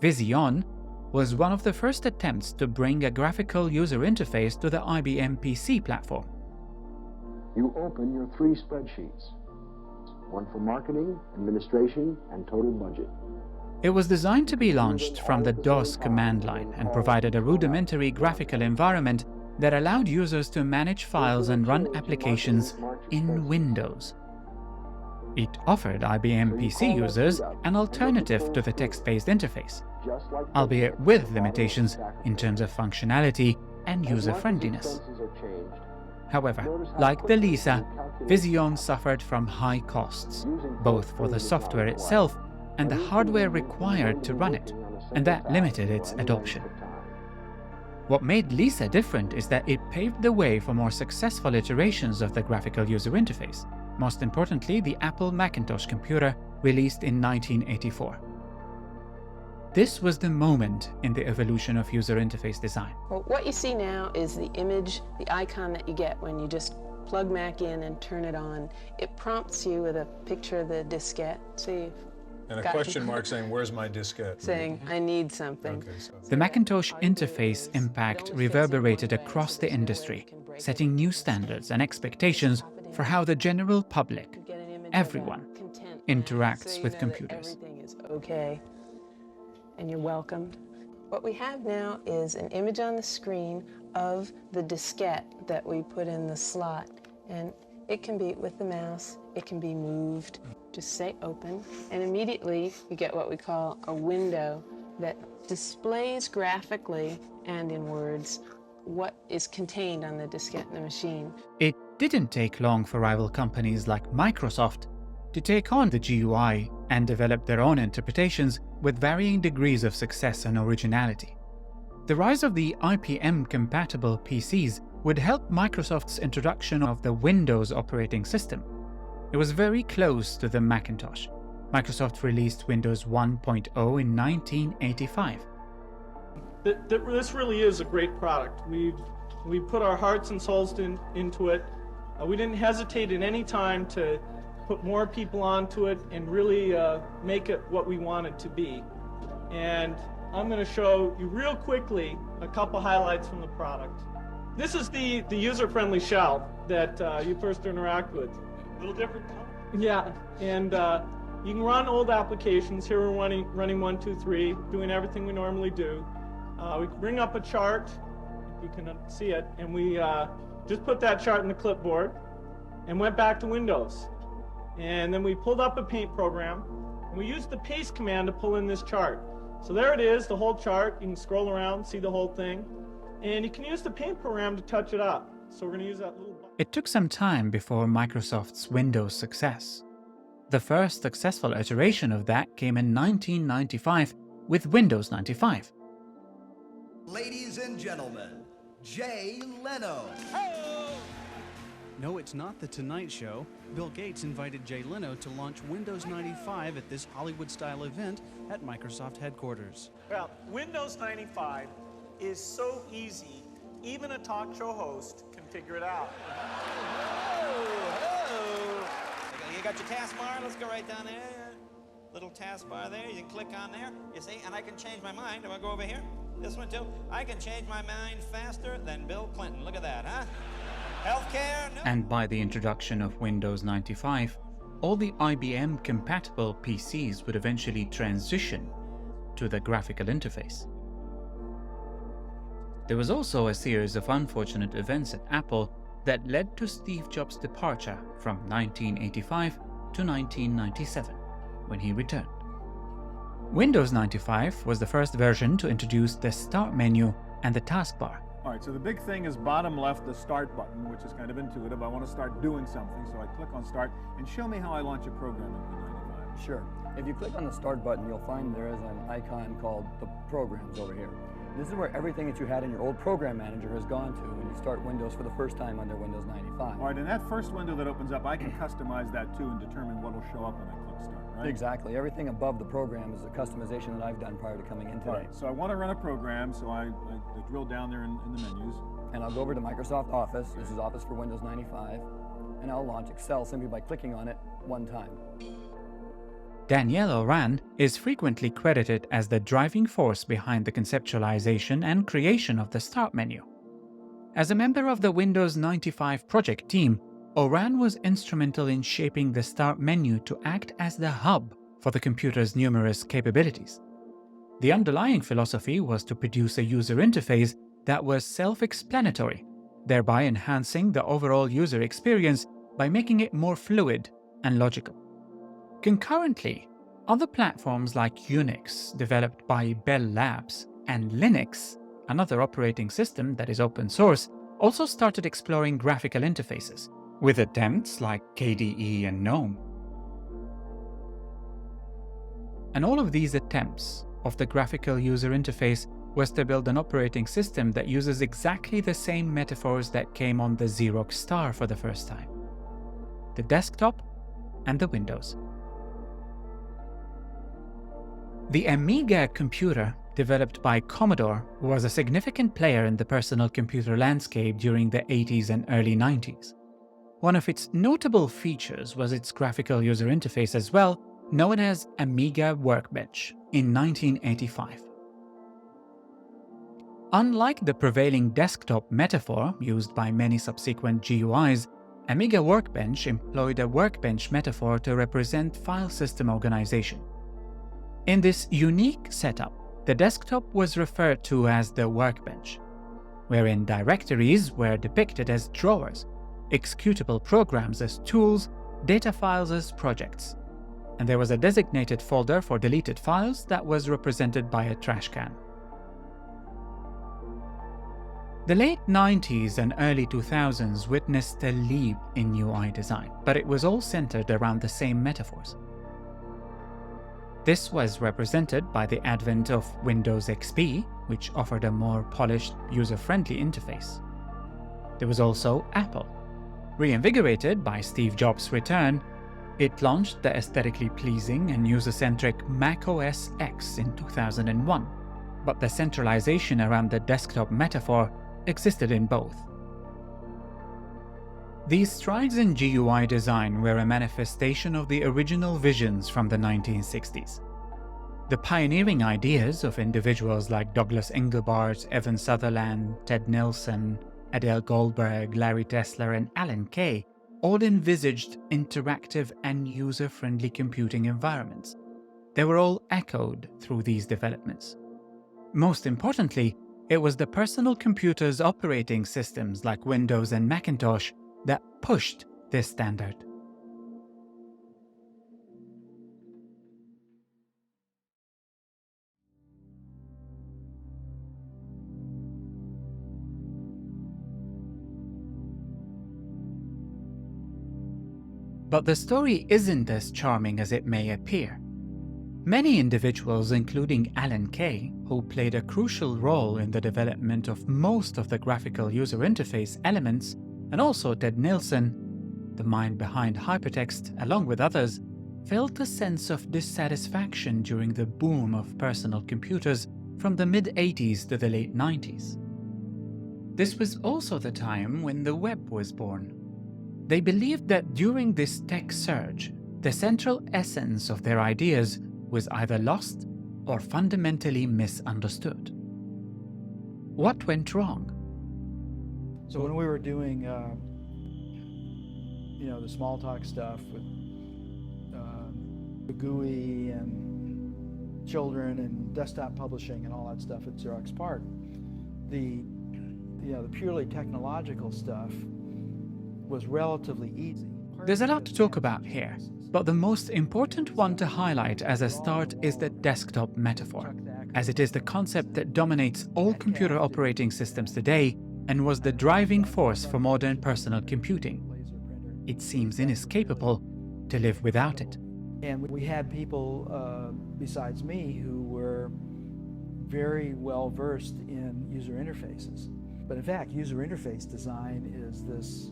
Vision was one of the first attempts to bring a graphical user interface to the IBM PC platform. You open your 3 spreadsheets, one for marketing, administration, and total budget. It was designed to be launched from the DOS command line and provided a rudimentary graphical environment that allowed users to manage files and run applications in Windows. It offered IBM PC users an alternative to the text-based interface, albeit with limitations in terms of functionality and user-friendliness. However, like the Lisa, Vision suffered from high costs, both for the software itself and the hardware required to run it, and that limited its adoption. What made Lisa different is that it paved the way for more successful iterations of the graphical user interface, most importantly the Apple Macintosh computer released in 1984. This was the moment in the evolution of user interface design. Well, what you see now is the image, the icon that you get when you just plug Mac in and turn it on. It prompts you with a picture of the diskette. See, and a question mark saying, "Where's my diskette?" Saying, "I need something." Okay, so the Macintosh interface impact reverberated across the industry, setting new standards and expectations for how the general public, everyone, interacts with computers. Everything is okay, and you're welcomed. What we have now is an image on the screen of the diskette that we put in the slot, and it can be with the mouse, it can be moved. Just say open, and immediately you get what we call a window that displays graphically and in words what is contained on the diskette in the machine. It didn't take long for rival companies like Microsoft to take on the GUI and develop their own interpretations with varying degrees of success and originality. The rise of the IPM-compatible PCs would help Microsoft's introduction of the Windows operating system. It was very close to the Macintosh. Microsoft released Windows 1.0 in 1985. This really is a great product. We put our hearts and souls into it. We didn't hesitate at any time to put more people onto it and really make it what we want it to be. And I'm going to show you real quickly a couple highlights from the product. This is the user-friendly shell that you first interact with. A little different color? Yeah, and you can run old applications. Here we're running 1, 2, 3, doing everything we normally do. We can bring up a chart, if you can see it, and we just put that chart in the clipboard and went back to Windows. And then we pulled up a paint program, and we used the paste command to pull in this chart. So there it is, the whole chart. You can scroll around, see the whole thing. And you can use the paint program to touch it up. So we're going to use that little button. It took some time before Microsoft's Windows success. The first successful iteration of that came in 1995 with Windows 95. Ladies and gentlemen, Jay Leno. No, it's not The Tonight Show. Bill Gates invited Jay Leno to launch Windows 95 at this Hollywood-style event at Microsoft headquarters. Well, Windows 95 is so easy, even a talk show host can figure it out. You got your taskbar, let's go right down there. Little taskbar there, you click on there, you see, and I can change my mind. Do I go over here? This one too? I can change my mind faster than Bill Clinton. Look at that, huh? Healthcare? No. And by the introduction of Windows 95, all the IBM-compatible PCs would eventually transition to the graphical interface. There was also a series of unfortunate events at Apple that led to Steve Jobs' departure from 1985 to 1997, when he returned. Windows 95 was the first version to introduce the Start menu and the taskbar. All right, so the big thing is bottom left, the Start button, which is kind of intuitive. I want to start doing something, so I click on Start, and show me how I launch a program in Win95. Sure. If you click on the Start button, you'll find there is an icon called the Programs over here. This is where everything that you had in your old program manager has gone to when you start Windows for the first time under Windows 95. All right, in that first window that opens up, I can customize that too and determine what will show up when I click Start, right? Exactly. Everything above the program is a customization that I've done prior to coming in today. All right, so I want to run a program, so I drill down there in the menus. And I'll go over to Microsoft Office. This is Office for Windows 95. And I'll launch Excel simply by clicking on it one time. Daniel Oran is frequently credited as the driving force behind the conceptualization and creation of the Start menu. As a member of the Windows 95 project team, Oran was instrumental in shaping the Start menu to act as the hub for the computer's numerous capabilities. The underlying philosophy was to produce a user interface that was self-explanatory, thereby enhancing the overall user experience by making it more fluid and logical. Concurrently, other platforms like Unix, developed by Bell Labs, and Linux, another operating system that is open source, also started exploring graphical interfaces, with attempts like KDE and GNOME. And all of these attempts of the graphical user interface was to build an operating system that uses exactly the same metaphors that came on the Xerox Star for the first time: the desktop and the Windows. The Amiga computer, developed by Commodore, was a significant player in the personal computer landscape during the 80s and early 90s. One of its notable features was its graphical user interface as well, known as Amiga Workbench, in 1985. Unlike the prevailing desktop metaphor used by many subsequent GUIs, Amiga Workbench employed a workbench metaphor to represent file system organization. In this unique setup, the desktop was referred to as the workbench, wherein directories were depicted as drawers, executable programs as tools, data files as projects, and there was a designated folder for deleted files that was represented by a trash can. The late 90s and early 2000s witnessed a leap in UI design, but it was all centered around the same metaphors. This was represented by the advent of Windows XP, which offered a more polished, user-friendly interface. There was also Apple. Reinvigorated by Steve Jobs' return, it launched the aesthetically pleasing and user-centric Mac OS X in 2001, but the centralization around the desktop metaphor existed in both. These strides in GUI design were a manifestation of the original visions from the 1960s. The pioneering ideas of individuals like Douglas Engelbart, Evan Sutherland, Ted Nelson, Adele Goldberg, Larry Tesler, and Alan Kay all envisaged interactive and user-friendly computing environments. They were all echoed through these developments. Most importantly, it was the personal computer's operating systems like Windows and Macintosh that pushed this standard. But the story isn't as charming as it may appear. Many individuals, including Alan Kay, who played a crucial role in the development of most of the graphical user interface elements, and also Ted Nilsson, the mind behind hypertext, along with others, felt a sense of dissatisfaction during the boom of personal computers from the mid-80s to the late 90s. This was also the time when the web was born. They believed that during this tech surge, the central essence of their ideas was either lost or fundamentally misunderstood. What went wrong? So when we were doing, the Smalltalk stuff with the GUI and children and desktop publishing and all that stuff at Xerox Parc, the purely technological stuff was relatively easy. There's a lot to talk about here, but the most important one to highlight as a start is the desktop metaphor, as it is the concept that dominates all computer operating systems today and was the driving force for modern personal computing. It seems inescapable to live without it. And we had people besides me who were very well versed in user interfaces. But in fact, user interface design is this,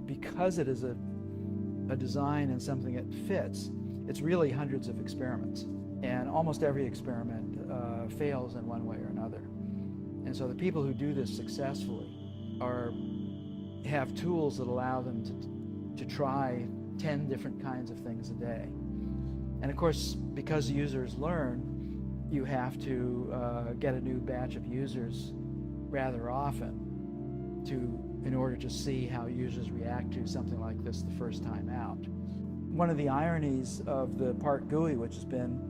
because it is a design and something that fits, it's really hundreds of experiments. And almost every experiment fails in one way or another. And so the people who do this successfully have tools that allow them to try 10 different kinds of things a day. And of course, because users learn, you have to get a new batch of users rather often in order to see how users react to something like this the first time out. One of the ironies of the Parc GUI, which has been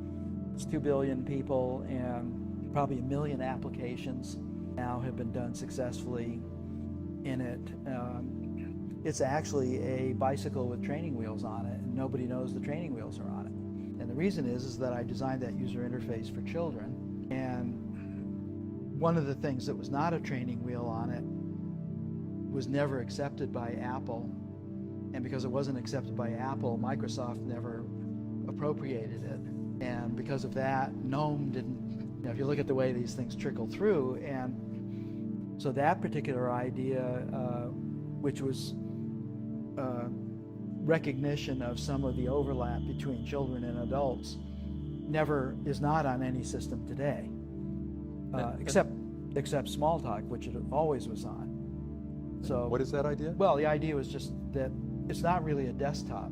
2 billion people and probably 1 million applications now have been done successfully in it. It's actually a bicycle with training wheels on it, and nobody knows the training wheels are on it. And the reason is that I designed that user interface for children, and one of the things that was not a training wheel on it was never accepted by Apple, and because it wasn't accepted by Apple, Microsoft never appropriated it. And because of that, GNOME didn't, if you look at the way these things trickle through, and so that particular idea, which was recognition of some of the overlap between children and adults, is not on any system today, except Smalltalk, which it always was on. So what is that idea? Well, the idea was just that it's not really a desktop.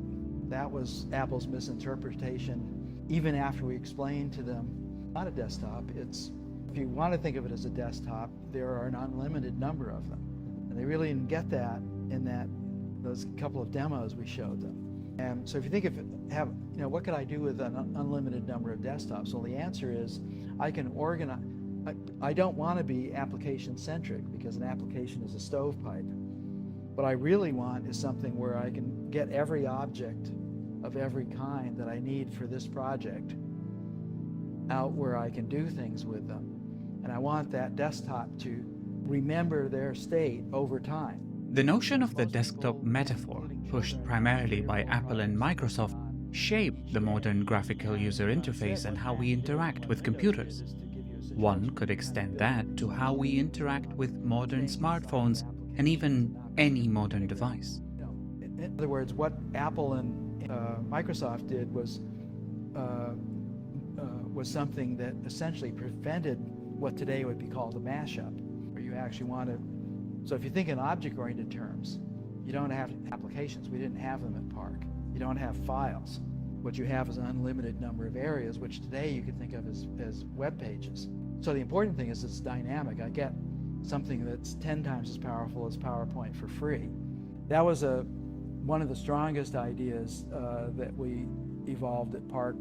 That was Apple's misinterpretation, even after we explained to them, not a desktop. If you want to think of it as a desktop, there are an unlimited number of them. And they really didn't get that in those couple of demos we showed them. And so if you think what could I do with an unlimited number of desktops? Well, the answer is I can organize. I don't want to be application-centric because an application is a stovepipe. What I really want is something where I can get every object of every kind that I need for this project out where I can do things with them. And I want that desktop to remember their state over time. The notion of the desktop metaphor, pushed primarily by Apple and Microsoft, shaped the modern graphical user interface and how we interact with computers. One could extend that to how we interact with modern smartphones and even any modern device. In other words, what Apple and Microsoft did was something that essentially prevented what today would be called a mashup, where you actually want to. So if you think in object-oriented terms, you don't have applications. We didn't have them at Parc. You don't have files. What you have is an unlimited number of areas, which today you could think of as web pages. So the important thing is it's dynamic. I get something that's 10 times as powerful as PowerPoint for free. That was one of the strongest ideas that we evolved at Parc,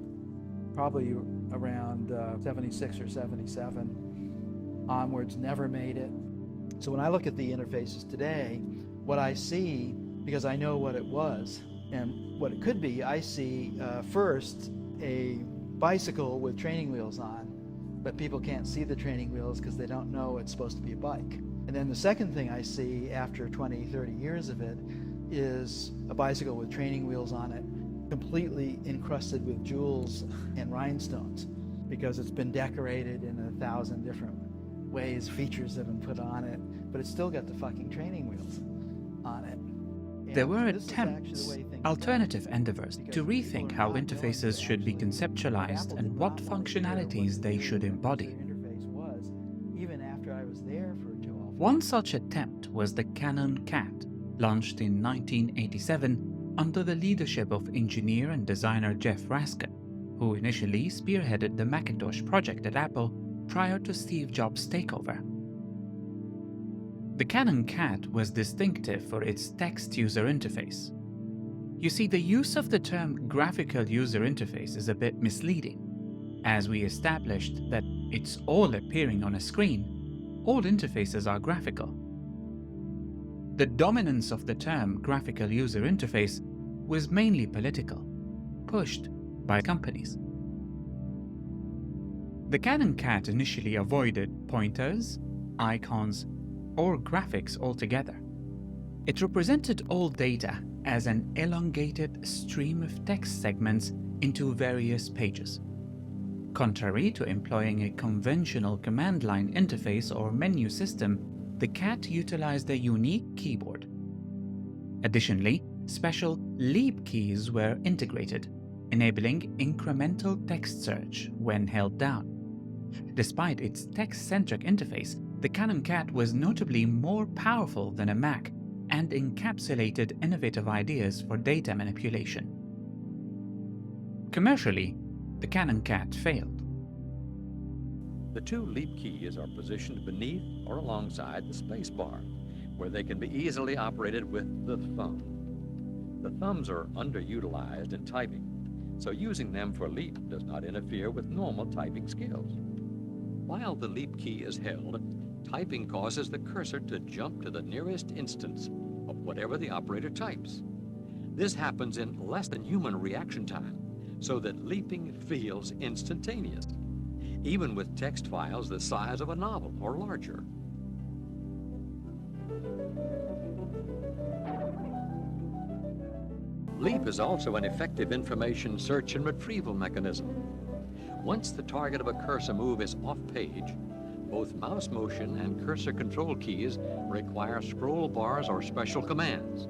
probably around 76 or 77 onwards, never made it. So when I look at the interfaces today, what I see, because I know what it was and what it could be, I see first a bicycle with training wheels on, but people can't see the training wheels because they don't know it's supposed to be a bike. And then the second thing I see after 20, 30 years of it is a bicycle with training wheels on it, completely encrusted with jewels and rhinestones, because it's been decorated in 1,000 different ways, features have been put on it, but it's still got the fucking training wheels on it. There were attempts, alternative endeavors, to rethink how interfaces should be conceptualized and what functionalities they should embody. Even after I was there for One such attempt was the Canon Cat, launched in 1987 under the leadership of engineer and designer Jeff Raskin, who initially spearheaded the Macintosh project at Apple prior to Steve Jobs' takeover. The Canon Cat was distinctive for its text user interface. You see, the use of the term graphical user interface is a bit misleading, as we established that it's all appearing on a screen. All interfaces are graphical. The dominance of the term graphical user interface was mainly political, pushed by companies. The Canon Cat initially avoided pointers, icons, or graphics altogether. It represented all data as an elongated stream of text segments into various pages. Contrary to employing a conventional command line interface or menu system, the Cat utilized a unique keyboard. Additionally, special leap keys were integrated, enabling incremental text search when held down. Despite its text-centric interface, the Canon Cat was notably more powerful than a Mac and encapsulated innovative ideas for data manipulation. Commercially, the Canon Cat failed. The two leap keys are positioned beneath or alongside the spacebar, where they can be easily operated with the thumb. The thumbs are underutilized in typing, so using them for leap does not interfere with normal typing skills. While the leap key is held, typing causes the cursor to jump to the nearest instance of whatever the operator types. This happens in less than human reaction time, so that leaping feels instantaneous, even with text files the size of a novel or larger. Leap is also an effective information search and retrieval mechanism. Once the target of a cursor move is off-page, both mouse motion and cursor control keys require scroll bars or special commands.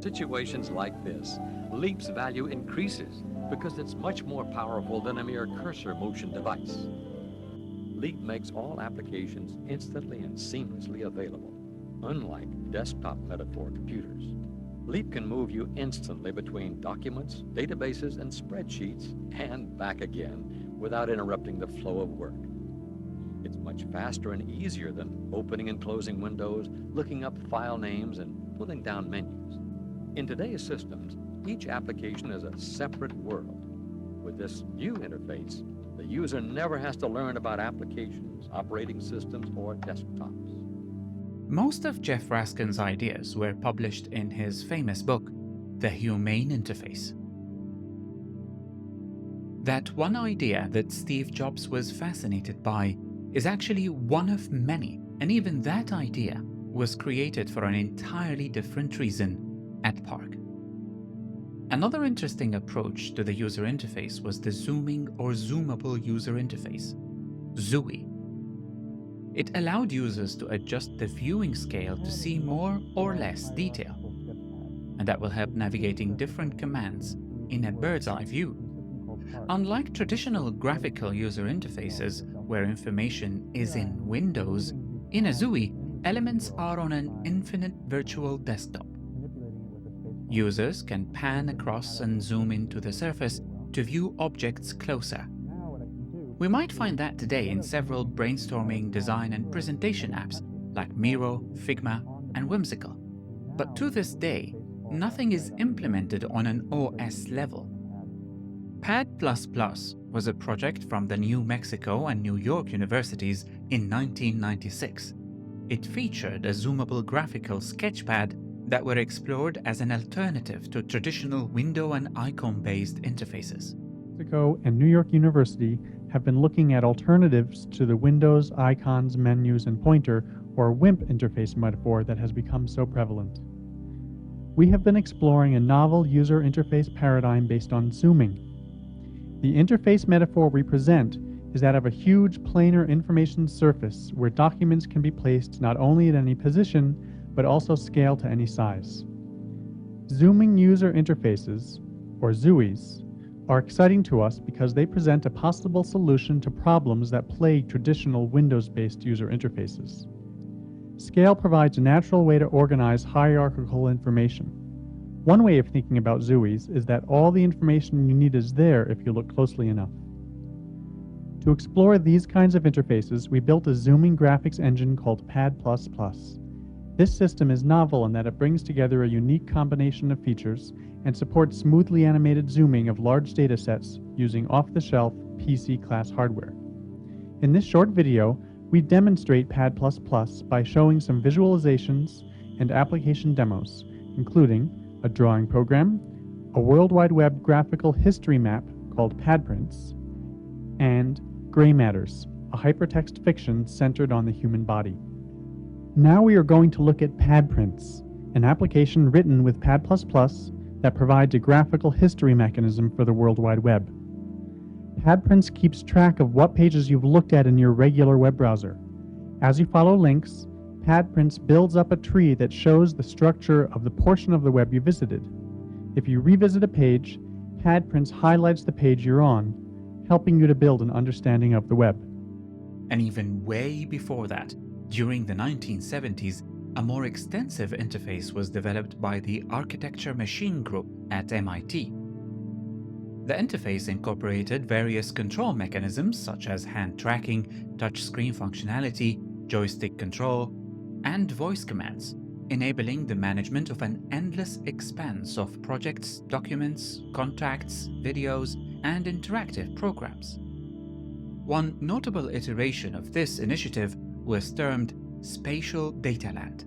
Situations like this, Leap's value increases because it's much more powerful than a mere cursor motion device. Leap makes all applications instantly and seamlessly available, unlike desktop metaphor computers. Leap can move you instantly between documents, databases, and spreadsheets, and back again without interrupting the flow of work. It's much faster and easier than opening and closing windows, looking up file names, and pulling down menus. In today's systems, each application is a separate world. With this new interface, the user never has to learn about applications, operating systems, or desktops. Most of Jeff Raskin's ideas were published in his famous book, The Humane Interface. That one idea that Steve Jobs was fascinated by is actually one of many, and even that idea was created for an entirely different reason at Parc. Another interesting approach to the user interface was the zooming or zoomable user interface, GUI. It allowed users to adjust the viewing scale to see more or less detail, and that will help navigating different commands in a bird's-eye view. Unlike traditional graphical user interfaces, where information is in windows, in a GUI, elements are on an infinite virtual desktop. Users can pan across and zoom into the surface to view objects closer. We might find that today in several brainstorming, design, and presentation apps like Miro, Figma, and Whimsical. But to this day, nothing is implemented on an OS level. Pad++ was a project from the New Mexico and New York universities in 1996. It featured a zoomable graphical sketchpad that were explored as an alternative to traditional window and icon-based interfaces. Mexico and New York University have been looking at alternatives to the Windows, icons, menus, and pointer, or WIMP interface metaphor that has become so prevalent. we have been exploring a novel user interface paradigm based on zooming. The interface metaphor we present is that of a huge planar information surface where documents can be placed not only at any position, but also scale to any size. Zooming user interfaces, or GUIs, are exciting to us because they present a possible solution to problems that plague traditional Windows-based user interfaces. Scale provides a natural way to organize hierarchical information. One way of thinking about GUIs is that all the information you need is there if you look closely enough. To explore these kinds of interfaces, we built a zooming graphics engine called Pad++. This system is novel in that it brings together a unique combination of features and supports smoothly animated zooming of large datasets using off-the-shelf PC-class hardware. In this short video, we demonstrate Pad++ by showing some visualizations and application demos, including a drawing program, a World Wide Web graphical history map called PadPrints, and Gray Matters, a hypertext fiction centered on the human body. Now we are going to look at PadPrints, an application written with Pad++ that provides a graphical history mechanism for the World Wide Web. PadPrints keeps track of what pages you've looked at in your regular web browser. As you follow links, PadPrints builds up a tree that shows the structure of the portion of the web you visited. If you revisit a page, PadPrints highlights the page you're on, helping you to build an understanding of the web. And even way before that, during the 1970s, a more extensive interface was developed by the Architecture Machine Group at MIT. The interface incorporated various control mechanisms such as hand tracking, touchscreen functionality, joystick control, and voice commands, enabling the management of an endless expanse of projects, documents, contracts, videos, and interactive programs. One notable iteration of this initiative was termed Spatial Dataland.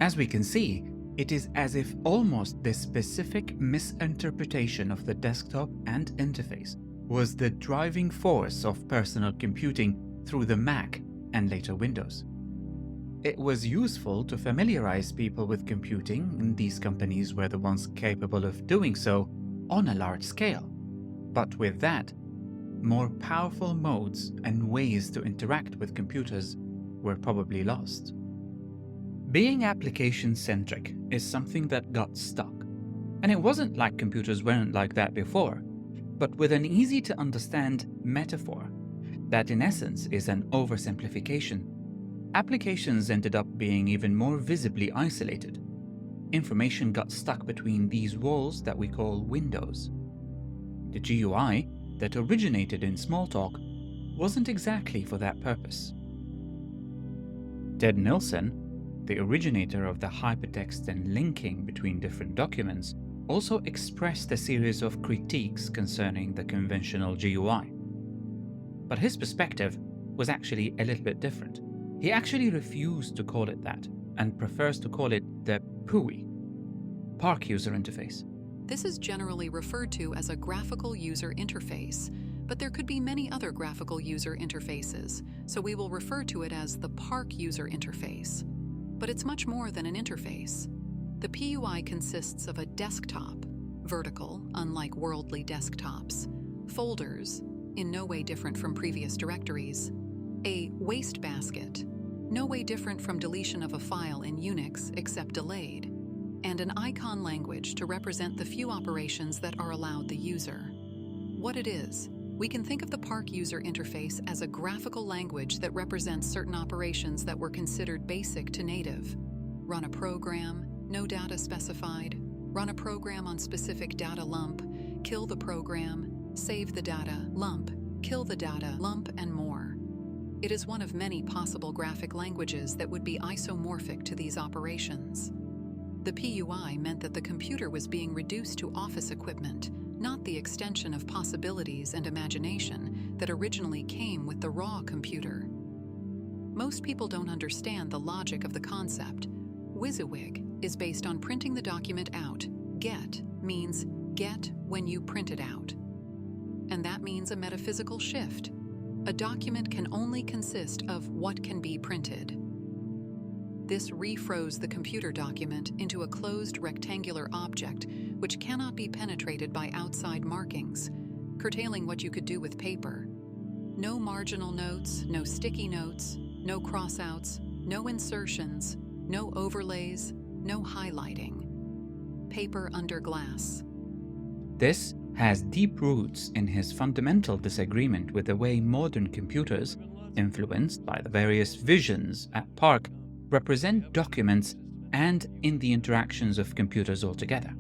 As we can see, it is as if almost this specific misinterpretation of the desktop and interface was the driving force of personal computing through the Mac and later Windows. It was useful to familiarize people with computing, and these companies were the ones capable of doing so on a large scale. But with that, more powerful modes and ways to interact with computers were probably lost. Being application-centric is something that got stuck. And it wasn't like computers weren't like that before, but with an easy-to-understand metaphor that in essence is an oversimplification, applications ended up being even more visibly isolated. Information got stuck between these walls that we call windows. The GUI that originated in Smalltalk wasn't exactly for that purpose. Ted Nilsson, the originator of the hypertext and linking between different documents, also expressed a series of critiques concerning the conventional GUI. But his perspective was actually a little bit different. He actually refused to call it that and prefers to call it the PUI, Parc User Interface. This is generally referred to as a graphical user interface, but there could be many other graphical user interfaces, so we will refer to it as the Parc User Interface. But it's much more than an interface. The PUI consists of a desktop, vertical, unlike worldly desktops, folders, in no way different from previous directories, a wastebasket, no way different from deletion of a file in Unix except delayed, and an icon language to represent the few operations that are allowed the user. What it is, we can think of the Parc User Interface as a graphical language that represents certain operations that were considered basic to native. Run a program, no data specified, run a program on specific data lump, kill the program, save the data lump, kill the data lump, and more. It is one of many possible graphic languages that would be isomorphic to these operations. The PUI meant that the computer was being reduced to office equipment, not the extension of possibilities and imagination that originally came with the raw computer. Most people don't understand the logic of the concept. WYSIWYG is based on printing the document out. Get means get when you print it out. And that means a metaphysical shift. A document can only consist of what can be printed. This refroze the computer document into a closed rectangular object which cannot be penetrated by outside markings, curtailing what you could do with paper. No marginal notes, no sticky notes, no crossouts, no insertions, no overlays, no highlighting. Paper under glass. This has deep roots in his fundamental disagreement with the way modern computers, influenced by the various visions at Parc, represent documents and in the interactions of computers altogether.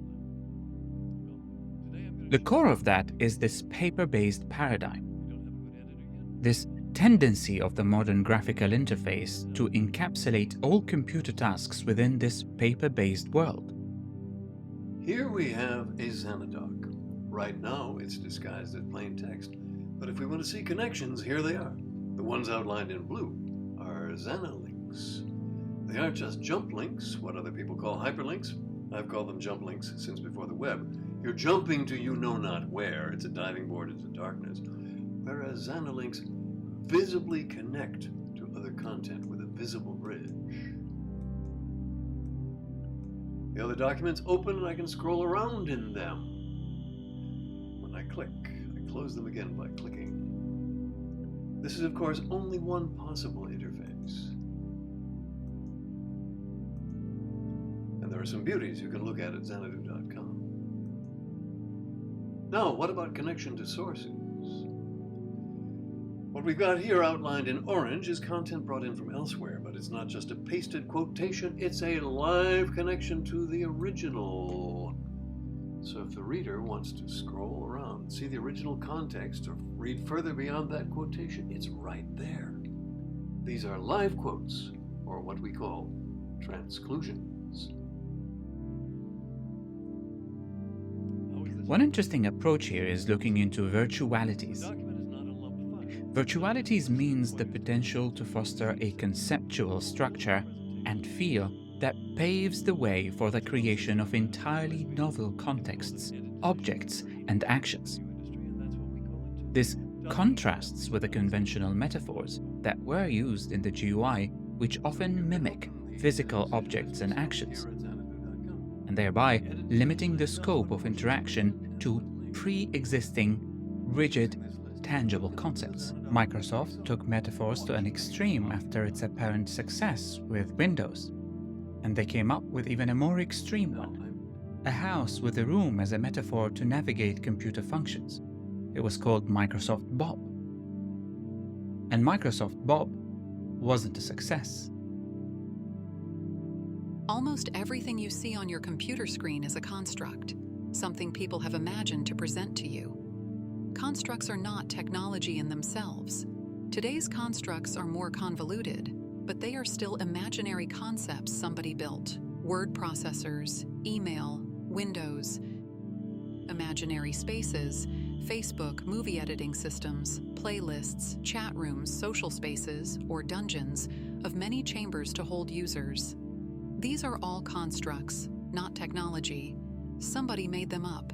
The core of that is this paper-based paradigm. This tendency of the modern graphical interface to encapsulate all computer tasks within this paper-based world. Here we have a Xanadoc. Right now, it's disguised as plain text. But if we want to see connections, here they are. The ones outlined in blue are Xanalinks. They aren't just jump links, what other people call hyperlinks. I've called them jump links since before the web. You're jumping to you know not where. It's a diving board into darkness. Whereas Xanalinks visibly connect to other content with a visible bridge. The other documents open and I can scroll around in them. When I click, I close them again by clicking. This is, of course, only one possible interface. And there are some beauties you can look at Xanadu.com. Now, what about connection to sources? What we've got here outlined in orange is content brought in from elsewhere, but it's not just a pasted quotation, it's a live connection to the original. So if the reader wants to scroll around, see the original context, or read further beyond that quotation, it's right there. These are live quotes, or what we call transclusions. One interesting approach here is looking into virtualities. Virtualities means the potential to foster a conceptual structure and feel that paves the way for the creation of entirely novel contexts, objects, and actions. This contrasts with the conventional metaphors that were used in the GUI, which often mimic physical objects and actions, and thereby limiting the scope of interaction to pre-existing, rigid, tangible concepts. Microsoft took metaphors to an extreme after its apparent success with Windows, and they came up with even a more extreme one, a house with a room as a metaphor to navigate computer functions. It was called Microsoft Bob. And Microsoft Bob wasn't a success. Almost everything you see on your computer screen is a construct, something people have imagined to present to you. Constructs are not technology in themselves. Today's constructs are more convoluted, but they are still imaginary concepts somebody built. Word processors, email, Windows, imaginary spaces, Facebook, movie editing systems, playlists, chat rooms, social spaces, or dungeons of many chambers to hold users. These are all constructs, not technology. Somebody made them up.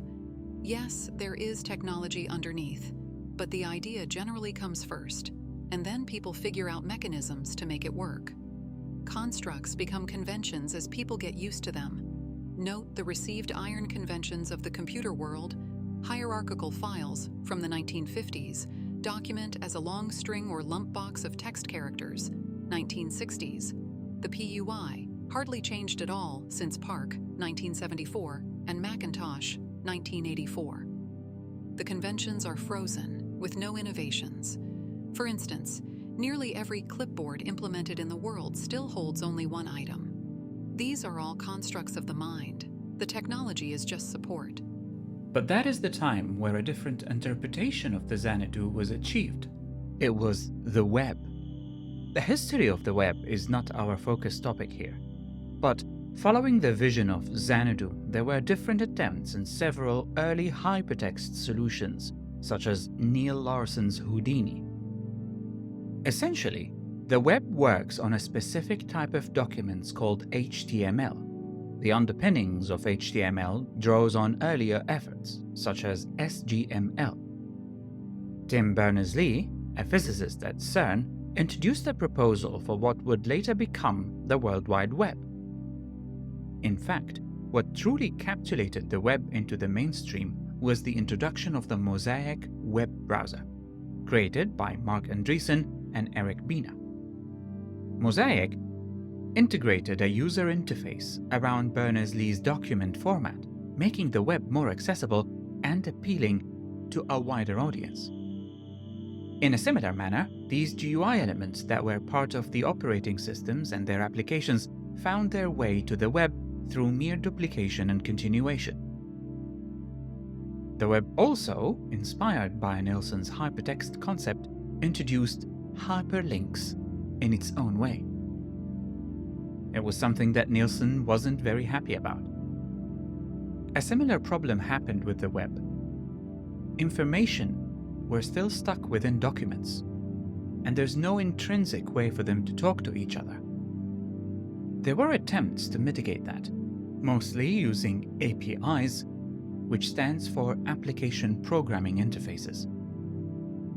Yes, there is technology underneath, but the idea generally comes first, and then people figure out mechanisms to make it work. Constructs become conventions as people get used to them. Note the received iron conventions of the computer world. Hierarchical files from the 1950s document as a long string or lump box of text characters, 1960s. The PUI hardly changed at all since Parc, 1974, and Macintosh, 1984. The conventions are frozen, with no innovations. For instance, nearly every clipboard implemented in the world still holds only one item. These are all constructs of the mind. The technology is just support. But that is the time where a different interpretation of the Xanadu was achieved. It was the web. The history of the web is not our focus topic here. But following the vision of Xanadu, there were different attempts and several early hypertext solutions, such as Neil Larson's Houdini. Essentially, the web works on a specific type of documents called HTML. The underpinnings of HTML draws on earlier efforts, such as SGML. Tim Berners-Lee, a physicist at CERN, introduced a proposal for what would later become the World Wide Web. In fact, what truly capsulated the web into the mainstream was the introduction of the Mosaic web browser, created by Mark Andreessen and Eric Bina. Mosaic integrated a user interface around Berners-Lee's document format, making the web more accessible and appealing to a wider audience. In a similar manner, these GUI elements that were part of the operating systems and their applications found their way to the web through mere duplication and continuation. The web also, inspired by Nilsson's hypertext concept, introduced hyperlinks in its own way. It was something that Nilsson wasn't very happy about. A similar problem happened with the web. Information were still stuck within documents, and there's no intrinsic way for them to talk to each other. There were attempts to mitigate that, mostly using APIs, which stands for Application Programming Interfaces.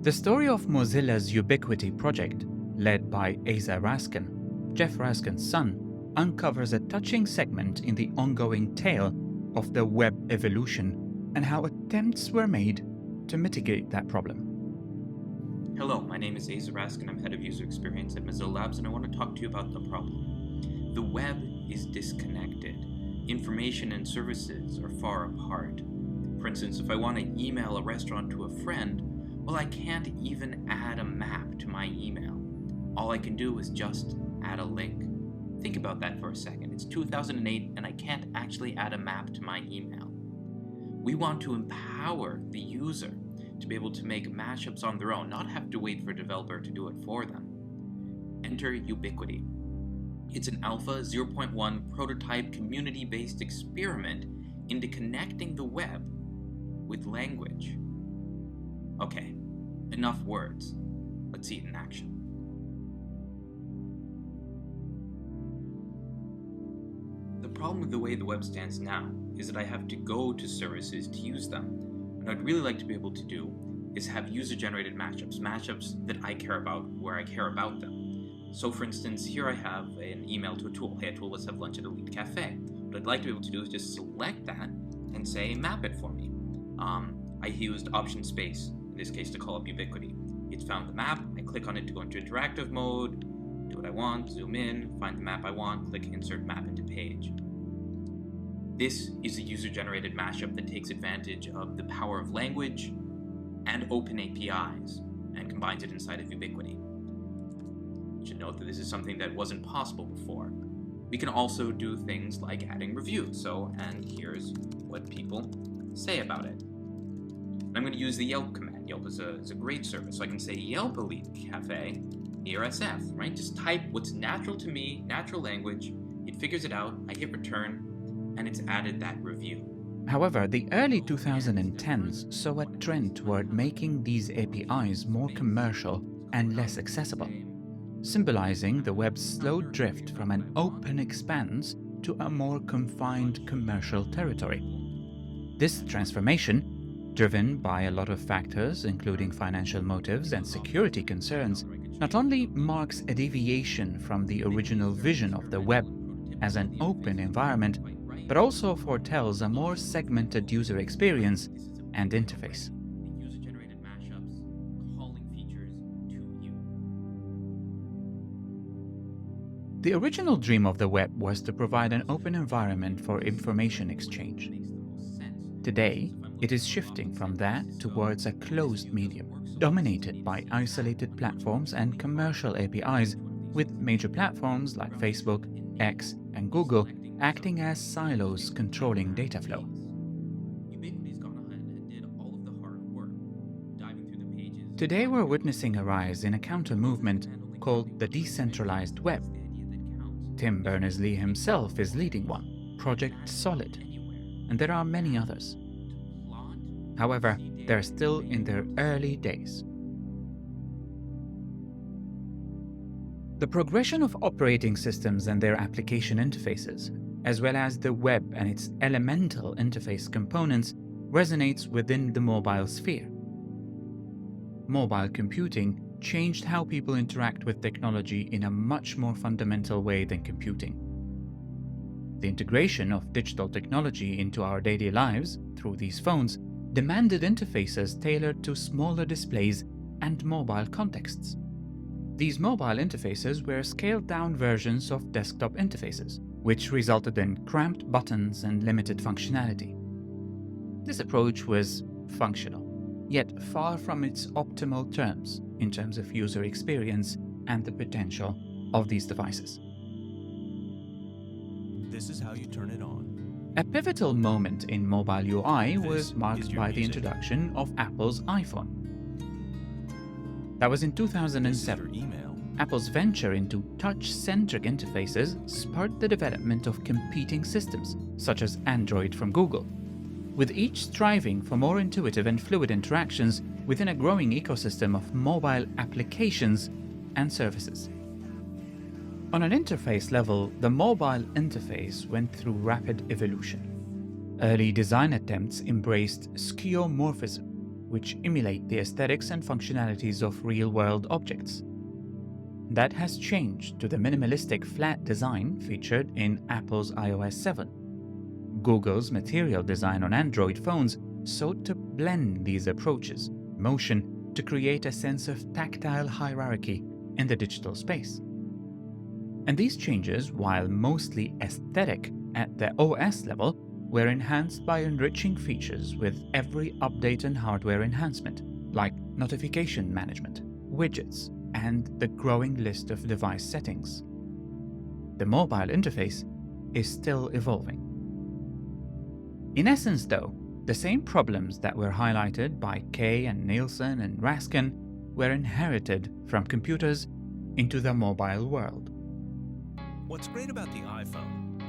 The story of Mozilla's Ubiquity project, led by Asa Raskin, Jeff Raskin's son, uncovers a touching segment in the ongoing tale of the web evolution and how attempts were made to mitigate that problem. Hello, my name is Asa Raskin. I'm head of user experience at Mozilla Labs, and I want to talk to you about the problem. The web is disconnected. Information and services are far apart. For instance, if I want to email a restaurant to a friend, well, I can't even add a map to my email. All I can do is just add a link. Think about that for a second. It's 2008 and I can't actually add a map to my email. We want to empower the user to be able to make mashups on their own, not have to wait for a developer to do it for them. Enter Ubiquity. It's an alpha 0.1 prototype community-based experiment into connecting the web with language. Okay, enough words. Let's see it in action. The problem with the way the web stands now is that I have to go to services to use them. What I'd really like to be able to do is have user-generated mashups that I care about where I care about them. So for instance, here I have an email to a tool. Hey, a tool, let's have lunch at Elite Cafe. What I'd like to be able to do is just select that and say, map it for me. I used Option Space, in this case, to call up Ubiquity. It's found the map, I click on it to go into interactive mode, do what I want, zoom in, find the map I want, click Insert Map into Page. This is a user-generated mashup that takes advantage of the power of language and open APIs and combines it inside of Ubiquity. You should note that this is something that wasn't possible before. We can also do things like adding reviews. And here's what people say about it. And I'm going to use the Yelp command. Yelp is a great service. So I can say Yelp Elite Cafe near SF, right? Just type what's natural to me, natural language. It figures it out. I hit return, and it's added that review. However, the early 2010s saw a trend toward making these APIs more commercial and less accessible, symbolizing the web's slow drift from an open expanse to a more confined commercial territory. This transformation, driven by a lot of factors including financial motives and security concerns, not only marks a deviation from the original vision of the web as an open environment, but also foretells a more segmented user experience and interface. User-generated mashups, calling features to you. The original dream of the web was to provide an open environment for information exchange. Today, it is shifting from that towards a closed medium, dominated by isolated platforms and commercial APIs, with major platforms like Facebook, X, and Google acting as silos controlling data flow. Ubiquity's gone ahead and did all of the hard work, diving through the pages. Today we're witnessing a rise in a counter-movement called the decentralized web. Tim Berners-Lee himself is leading one, Project Solid, and there are many others. However, they're still in their early days. The progression of operating systems and their application interfaces, as well as the web and its elemental interface components, resonates within the mobile sphere. Mobile computing changed how people interact with technology in a much more fundamental way than computing. The integration of digital technology into our daily lives through these phones demanded interfaces tailored to smaller displays and mobile contexts. These mobile interfaces were scaled-down versions of desktop interfaces, which resulted in cramped buttons and limited functionality. This approach was functional, yet far from its optimal terms in terms of user experience and the potential of these devices. This is how you turn it on. A pivotal moment in mobile UI was marked by the introduction of Apple's iPhone. That was in 2007. Apple's venture into touch-centric interfaces spurred the development of competing systems, such as Android from Google, with each striving for more intuitive and fluid interactions within a growing ecosystem of mobile applications and services. On an interface level, the mobile interface went through rapid evolution. Early design attempts embraced skeuomorphism, which emulate the aesthetics and functionalities of real-world objects. That has changed to the minimalistic flat design featured in Apple's iOS 7. Google's material design on Android phones sought to blend these approaches, motion, to create a sense of tactile hierarchy in the digital space. And these changes, while mostly aesthetic at the OS level, were enhanced by enriching features with every update and hardware enhancement, like notification management, widgets, and the growing list of device settings. The mobile interface is still evolving. In essence, though, the same problems that were highlighted by Kay and Nielsen and Raskin were inherited from computers into the mobile world. What's great about the iPhone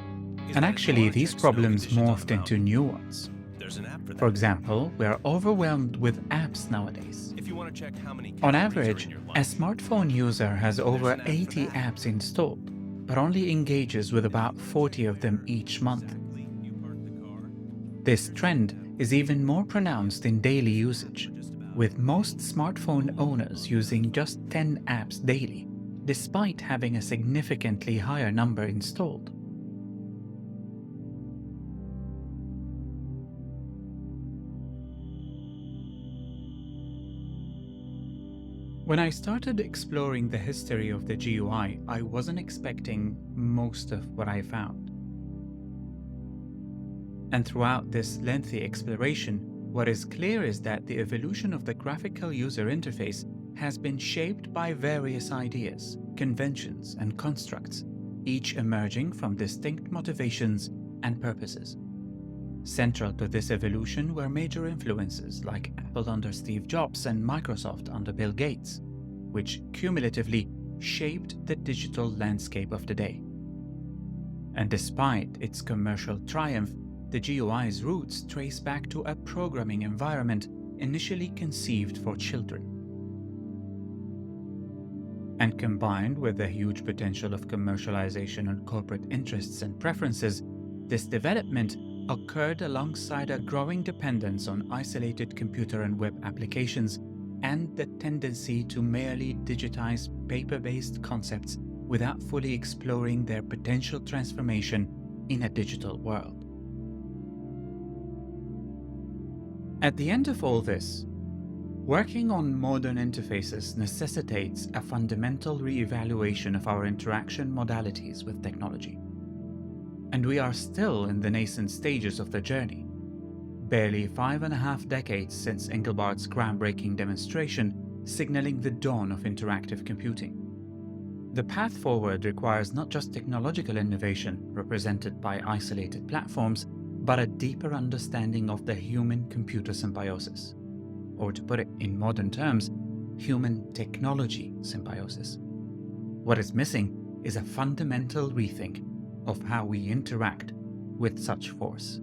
is And actually, these problems morphed into new ones. there's an app for that. For example, we are overwhelmed with apps nowadays. If you want to check how many On calories are average, in your a life, smartphone user has over 80 apps installed, but only engages with about 40 of them each month. This trend is even more pronounced in daily usage, with most smartphone owners using just 10 apps daily, despite having a significantly higher number installed. When I started exploring the history of the GUI, I wasn't expecting most of what I found. And throughout this lengthy exploration, what is clear is that the evolution of the graphical user interface has been shaped by various ideas, conventions, and constructs, each emerging from distinct motivations and purposes. Central to this evolution were major influences like Apple under Steve Jobs and Microsoft under Bill Gates, which cumulatively shaped the digital landscape of today. And despite its commercial triumph, the GUI's roots trace back to a programming environment initially conceived for children. And combined with the huge potential of commercialization and corporate interests and preferences, this development occurred alongside a growing dependence on isolated computer and web applications and the tendency to merely digitize paper-based concepts without fully exploring their potential transformation in a digital world. At the end of all this, working on modern interfaces necessitates a fundamental re-evaluation of our interaction modalities with technology. And we are still in the nascent stages of the journey. Barely 5.5 decades since Engelbart's groundbreaking demonstration signaling the dawn of interactive computing. The path forward requires not just technological innovation represented by isolated platforms, but a deeper understanding of the human-computer symbiosis. Or to put it in modern terms, human-technology symbiosis. What is missing is a fundamental rethink of how we interact with such force.